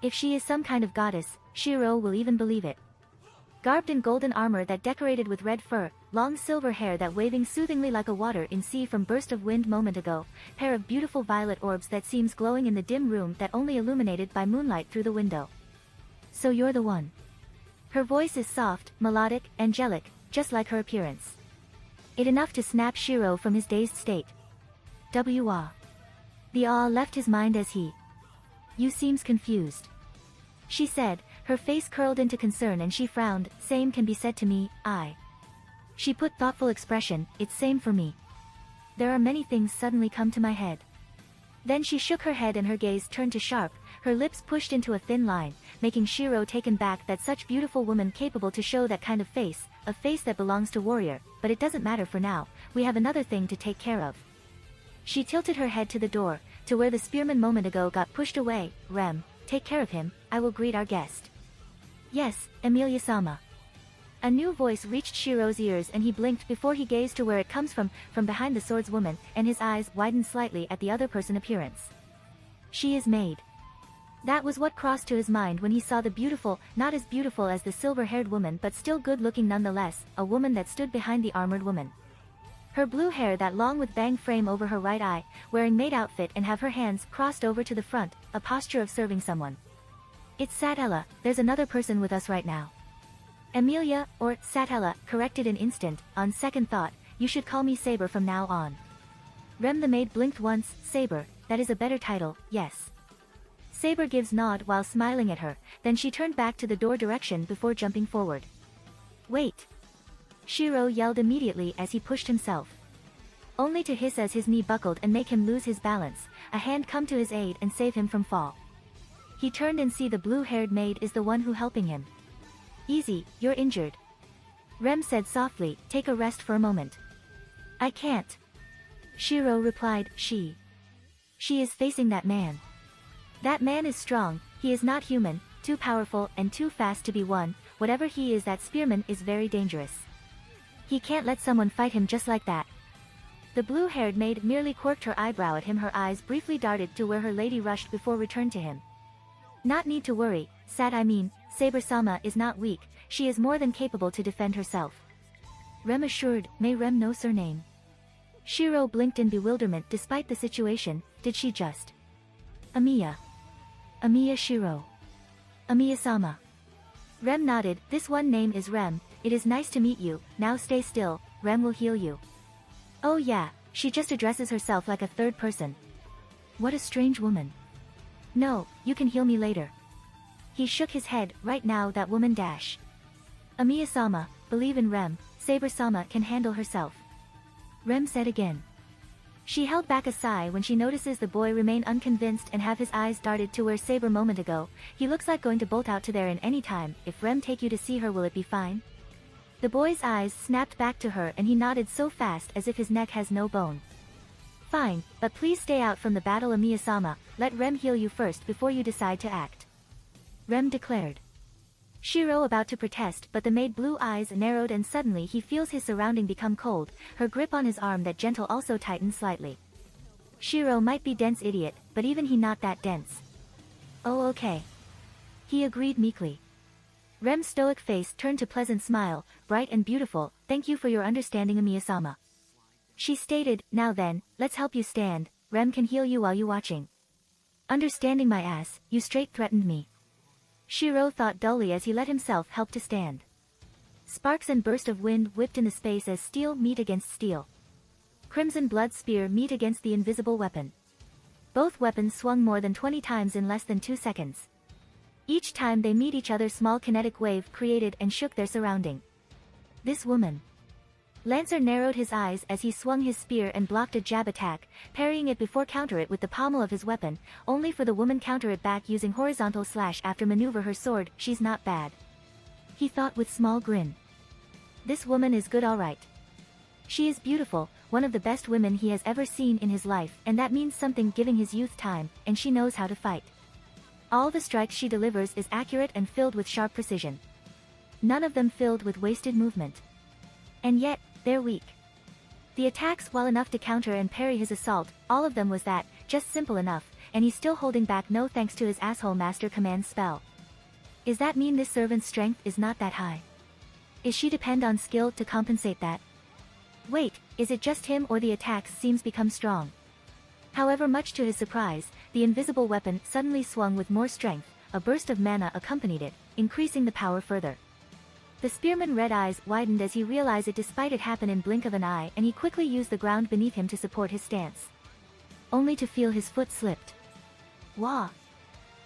If she is some kind of goddess, Shirou will even believe it. Garbed in golden armor that decorated with red fur, long silver hair that waving soothingly like a water in sea from burst of wind moment ago, pair of beautiful violet orbs that seems glowing in the dim room that only illuminated by moonlight through the window. So you're the one. Her voice is soft, melodic, angelic, just like her appearance. It enough to snap Shirou from his dazed state. The awe left his mind as he. You seems confused. She said, her face curled into concern and she frowned. Same can be said to me, I. She put thoughtful expression, it's same for me. There are many things suddenly come to my head. Then she shook her head and her gaze turned to sharp, her lips pushed into a thin line, making Shirou taken back that such beautiful woman capable to show that kind of face, a face that belongs to warrior, but it doesn't matter for now, we have another thing to take care of. She tilted her head to the door, to where the spearman moment ago got pushed away. Rem, take care of him, I will greet our guest. Yes, Emilia-sama. A new voice reached Shirou's ears and he blinked before he gazed to where it comes from behind the swordswoman, and his eyes widened slightly at the other person appearance. She is maid. That was what crossed to his mind when he saw the beautiful, not as beautiful as the silver-haired woman but still good-looking nonetheless, a woman that stood behind the armored woman. Her blue hair that long with bang frame over her right eye, wearing maid outfit and have her hands crossed over to the front, a posture of serving someone. It's Satella, there's another person with us right now. Emilia, or Satella, corrected an instant. On second thought, you should call me Saber from now on. Rem the maid blinked once. Saber, that is a better title, yes. Saber gives nod while smiling at her, then she turned back to the door direction before jumping forward. Wait! Shirou yelled immediately as he pushed himself. Only to hiss as his knee buckled and make him lose his balance, a hand come to his aid and save him from fall. He turned and see the blue-haired maid is the one who helping him. Easy, you're injured. Rem said softly, take a rest for a moment. I can't. Shirou replied, she is facing that man. That man is strong, he is not human, too powerful and too fast to be won, whatever he is that spearman is very dangerous. He can't let someone fight him just like that. The blue-haired maid merely quirked her eyebrow at him, her eyes briefly darted to where her lady rushed before returned to him. Not need to worry, Saber-sama is not weak, she is more than capable to defend herself. Rem assured, may Rem know surname. Shirou blinked in bewilderment despite the situation, did she just? Amiya Shirou. Amiya-sama. Rem nodded, this one name is Rem, it is nice to meet you, now stay still, Rem will heal you. Oh yeah, she just addresses herself like a third person. What a strange woman. No, you can heal me later. He shook his head, right now that woman dash. Amiya-sama, believe in Rem, Saber-sama can handle herself. Rem said again. She held back a sigh when she notices the boy remain unconvinced and have his eyes darted to where Saber moment ago. He looks like going to bolt out to there in any time. If Rem take you to see her, will it be fine? The boy's eyes snapped back to her and he nodded so fast as if his neck has no bone. Fine, but please stay out from the battle, Amiya-sama, let Rem heal you first before you decide to act. Rem declared. Shirou about to protest, but the maid blue eyes narrowed and suddenly he feels his surrounding become cold, her grip on his arm that gentle also tightened slightly. Shirou might be dense idiot, but even he not that dense. Oh okay. He agreed meekly. Rem's stoic face turned to pleasant smile, bright and beautiful, thank you for your understanding Amiya-sama. She stated, now then, let's help you stand, Rem can heal you while you watching. Understanding my ass, you straight threatened me. Shirou thought dully as he let himself help to stand. Sparks and burst of wind whipped in the space as steel meet against steel. Crimson blood spear meet against the invisible weapon. Both weapons swung more than 20 times in less than 2 seconds. Each time they meet each other small kinetic wave created and shook their surrounding. This woman. Lancer narrowed his eyes as he swung his spear and blocked a jab attack, parrying it before counter it with the pommel of his weapon, only for the woman counter it back using horizontal slash after maneuver her sword, she's not bad. He thought with small grin. This woman is good alright. She is beautiful, one of the best women he has ever seen in his life, and that means something giving his youth time, and she knows how to fight. All the strikes she delivers is accurate and filled with sharp precision. None of them filled with wasted movement. And yet, they're weak. The attacks, while enough to counter and parry his assault, all of them was that, just simple enough, and he's still holding back no thanks to his asshole master command spell. Is that mean this servant's strength is not that high? Is she depend on skill to compensate that? Wait, is it just him or the attacks seems become strong? However, much to his surprise, the invisible weapon suddenly swung with more strength, a burst of mana accompanied it, increasing the power further. The spearman's red eyes widened as he realized it despite it happen in blink of an eye, and he quickly used the ground beneath him to support his stance. Only to feel his foot slipped. Wah!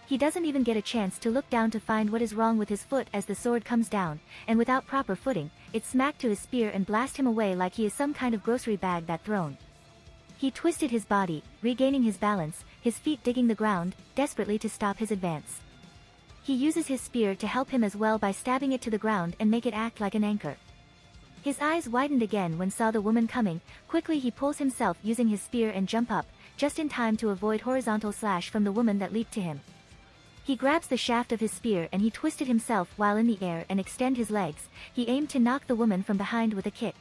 He doesn't even get a chance to look down to find what is wrong with his foot as the sword comes down, and without proper footing, it smacked to his spear and blast him away like he is some kind of grocery bag that thrown. He twisted his body, regaining his balance, his feet digging the ground, desperately to stop his advance. He uses his spear to help him as well by stabbing it to the ground and make it act like an anchor. His eyes widened again when saw the woman coming, quickly he pulls himself using his spear and jump up, just in time to avoid horizontal slash from the woman that leaped to him. He grabs the shaft of his spear and he twisted himself while in the air and extend his legs, he aimed to knock the woman from behind with a kick.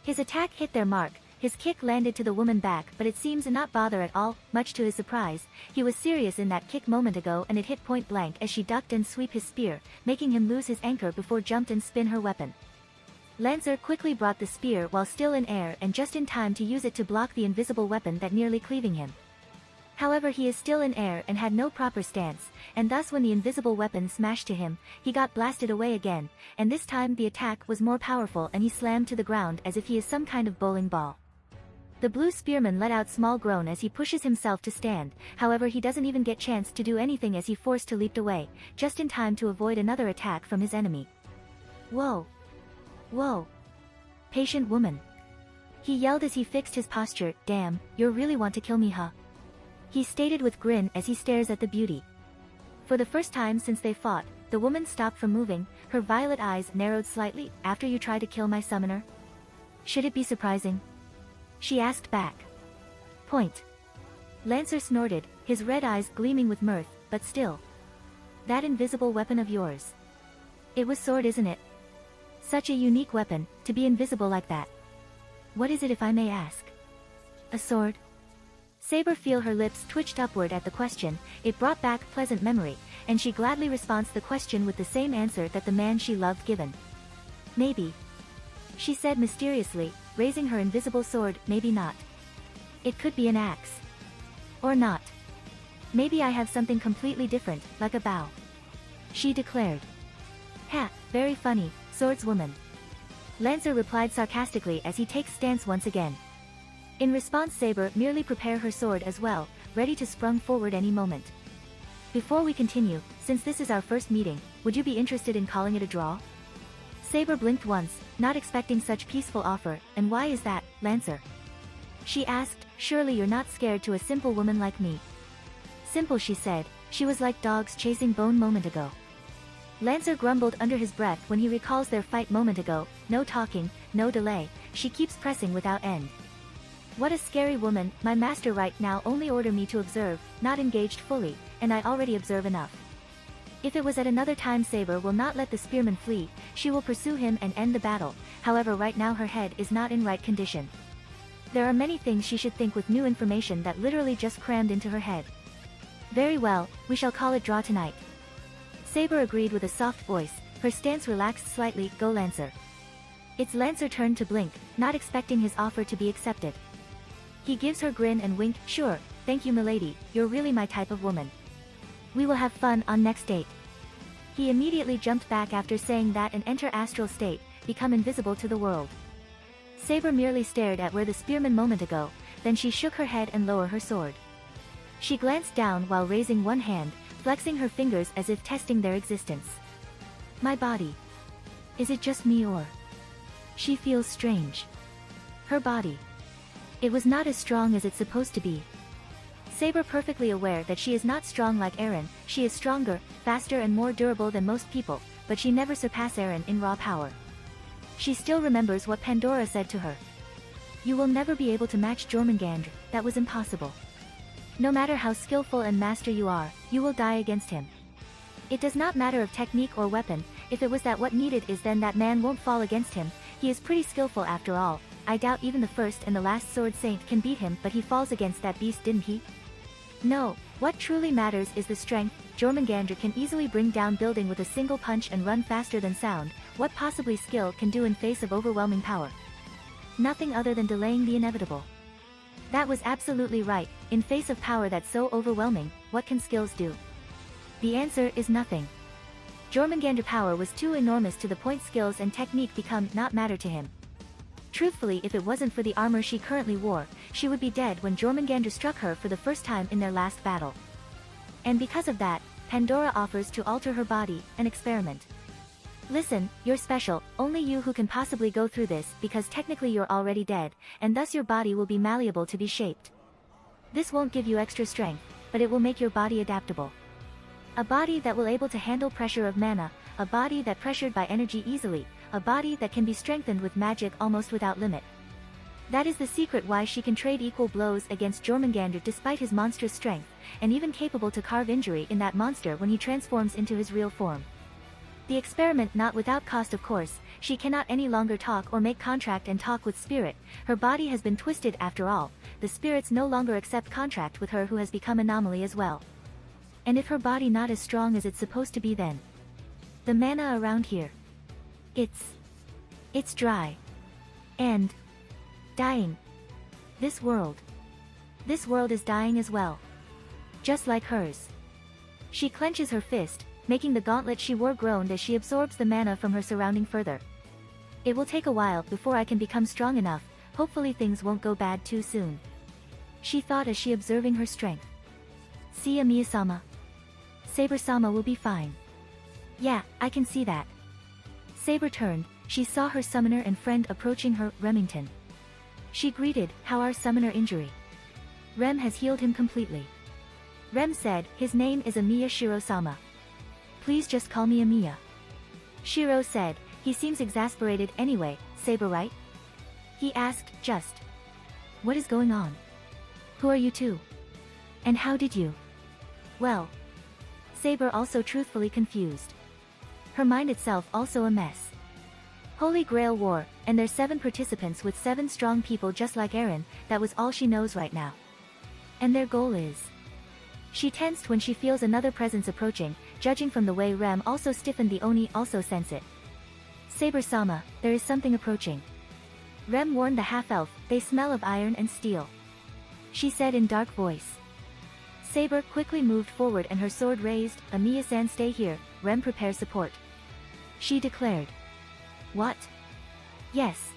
His attack hit their mark, his kick landed to the woman back but it seems to not bother at all, much to his surprise, he was serious in that kick moment ago and it hit point blank as she ducked and sweep his spear, making him lose his anchor before jumped and spin her weapon. Lancer quickly brought the spear while still in air and just in time to use it to block the invisible weapon that nearly cleaving him. However, he is still in air and had no proper stance, and thus when the invisible weapon smashed to him, he got blasted away again, and this time the attack was more powerful and he slammed to the ground as if he is some kind of bowling ball. The blue spearman let out small groan as he pushes himself to stand, however he doesn't even get chance to do anything as he forced to leap away, just in time to avoid another attack from his enemy. Whoa! Whoa! Patient woman! He yelled as he fixed his posture, damn, you really want to kill me huh? He stated with grin as he stares at the beauty. For the first time since they fought, the woman stopped from moving, her violet eyes narrowed slightly, after you try to kill my summoner? Should it be surprising? She asked back. Point. Lancer snorted, his red eyes gleaming with mirth, but still. That invisible weapon of yours. It was sword isn't it? Such a unique weapon, to be invisible like that. What is it if I may ask? A sword? Saber feel her lips twitched upward at the question, it brought back pleasant memory, and she gladly responds the question with the same answer that the man she loved given. Maybe. She said mysteriously, raising her invisible sword, maybe not. It could be an axe. Or not. Maybe I have something completely different, like a bow. She declared. Ha, very funny, swordswoman. Lancer replied sarcastically as he takes stance once again. In response, Saber merely prepare her sword as well, ready to sprung forward any moment. Before we continue, since this is our first meeting, would you be interested in calling it a draw? Saber blinked once, not expecting such peaceful offer, and why is that, Lancer? She asked, surely you're not scared to a simple woman like me. Simple, she said, she was like dogs chasing bone moment ago. Lancer grumbled under his breath when he recalls their fight moment ago, no talking, no delay, she keeps pressing without end. What a scary woman, my master right now only order me to observe, not engaged fully, and I already observe enough. If it was at another time, Saber will not let the spearman flee, she will pursue him and end the battle. However, right now her head is not in right condition. There are many things she should think with new information that literally just crammed into her head. Very well, we shall call it draw tonight. Saber agreed with a soft voice, her stance relaxed slightly. Go Lancer. It's Lancer turn to blink, not expecting his offer to be accepted. He gives her grin and wink. Sure, thank you milady, you're really my type of woman. We will have fun on next date. He immediately jumped back after saying that and enter astral state, become invisible to the world. Saber merely stared at where the spearman moment ago, then she shook her head and lowered her sword. She glanced down while raising one hand, flexing her fingers as if testing their existence. My body. Is it just me or? She feels strange. Her body. It was not as strong as it's supposed to be. Saber perfectly aware that she is not strong like Eren, she is stronger, faster and more durable than most people, but she never surpassed Eren in raw power. She still remembers what Pandora said to her. You will never be able to match Jormungandr, that was impossible. No matter how skillful and master you are, you will die against him. It does not matter of technique or weapon, if it was that what needed is then that man won't fall against him, he is pretty skillful after all. I doubt even the first and the last sword saint can beat him, but he falls against that beast, didn't he? No, what truly matters is the strength. Jormungandr can easily bring down building with a single punch and run faster than sound. What possibly skill can do in face of overwhelming power? Nothing other than delaying the inevitable. That was absolutely right, in face of power that's so overwhelming, what can skills do? The answer is nothing. Jormungandr power was too enormous to the point skills and technique become not matter to him. Truthfully, if it wasn't for the armor she currently wore, she would be dead when Jormungandr struck her for the first time in their last battle. And because of that, Pandora offers to alter her body, an experiment. Listen, you're special, only you who can possibly go through this, because technically you're already dead, and thus your body will be malleable to be shaped. This won't give you extra strength, but it will make your body adaptable. A body that will able to handle pressure of mana, a body that pressured by energy easily, a body that can be strengthened with magic almost without limit. That is the secret why she can trade equal blows against Jormungandr despite his monstrous strength, and even capable to carve injury in that monster when he transforms into his real form. The experiment not without cost of course, she cannot any longer talk or make contract and talk with spirit, her body has been twisted after all, the spirits no longer accept contract with her who has become anomaly as well. And if her body not as strong as it's supposed to be then? The mana around here. It's dry. And dying. This world is dying as well. Just like hers. She clenches her fist, making the gauntlet she wore groan as she absorbs the mana from her surrounding further. It will take a while before I can become strong enough, hopefully things won't go bad too soon. She thought as she observing her strength. See Amiya-sama. Saber-sama will be fine. Yeah, I can see that. Saber turned, she saw her summoner and friend approaching her, Remington. She greeted, how our summoner injury? Rem has healed him completely. Rem said, his name is Amiya Shirou-sama. Please just call me Amiya. Shirou said, he seems exasperated anyway, Saber right? He asked, just. What is going on? Who are you two? And how did you? Well. Saber also truthfully confused. Her mind itself also a mess. Holy Grail War, and there's 7 participants with 7 strong people just like Eren, that was all she knows right now. And their goal is. She tensed when she feels another presence approaching, judging from the way Rem also stiffened, the Oni also sense it. Saber-sama, there is something approaching. Rem warned the half-elf, they smell of iron and steel. She said in dark voice. Saber quickly moved forward and her sword raised, Amiya-san stay here, Rem prepare support. She declared. What? Yes.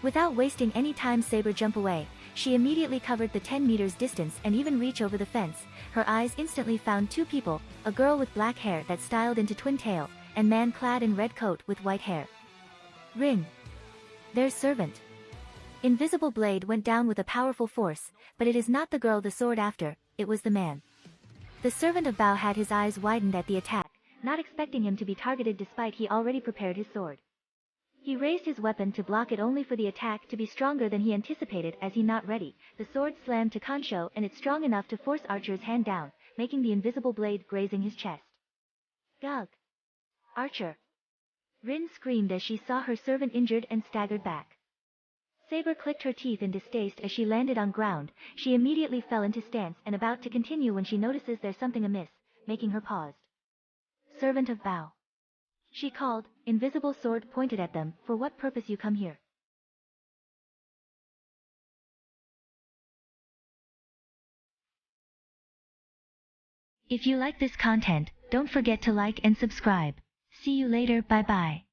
Without wasting any time Saber jump away, she immediately covered the 10 meters distance and even reach over the fence, her eyes instantly found 2 people, a girl with black hair that styled into twin tail, and man clad in red coat with white hair. Rin. Their servant. Invisible blade went down with a powerful force, but it is not the girl the sword after, it was the man. The servant of Bao had his eyes widened at the attack, not expecting him to be targeted despite he already prepared his sword. He raised his weapon to block it only for the attack to be stronger than he anticipated as he not ready, the sword slammed to Kansho and it's strong enough to force Archer's hand down, making the invisible blade grazing his chest. Gug! Archer! Rin screamed as she saw her servant injured and staggered back. Saber clicked her teeth in distaste as she landed on ground. She immediately fell into stance and about to continue when she notices there's something amiss, making her paused. Servant of Bao. She called, invisible sword pointed at them, for what purpose you come here? If you like this content, don't forget to like and subscribe. See you later, bye bye.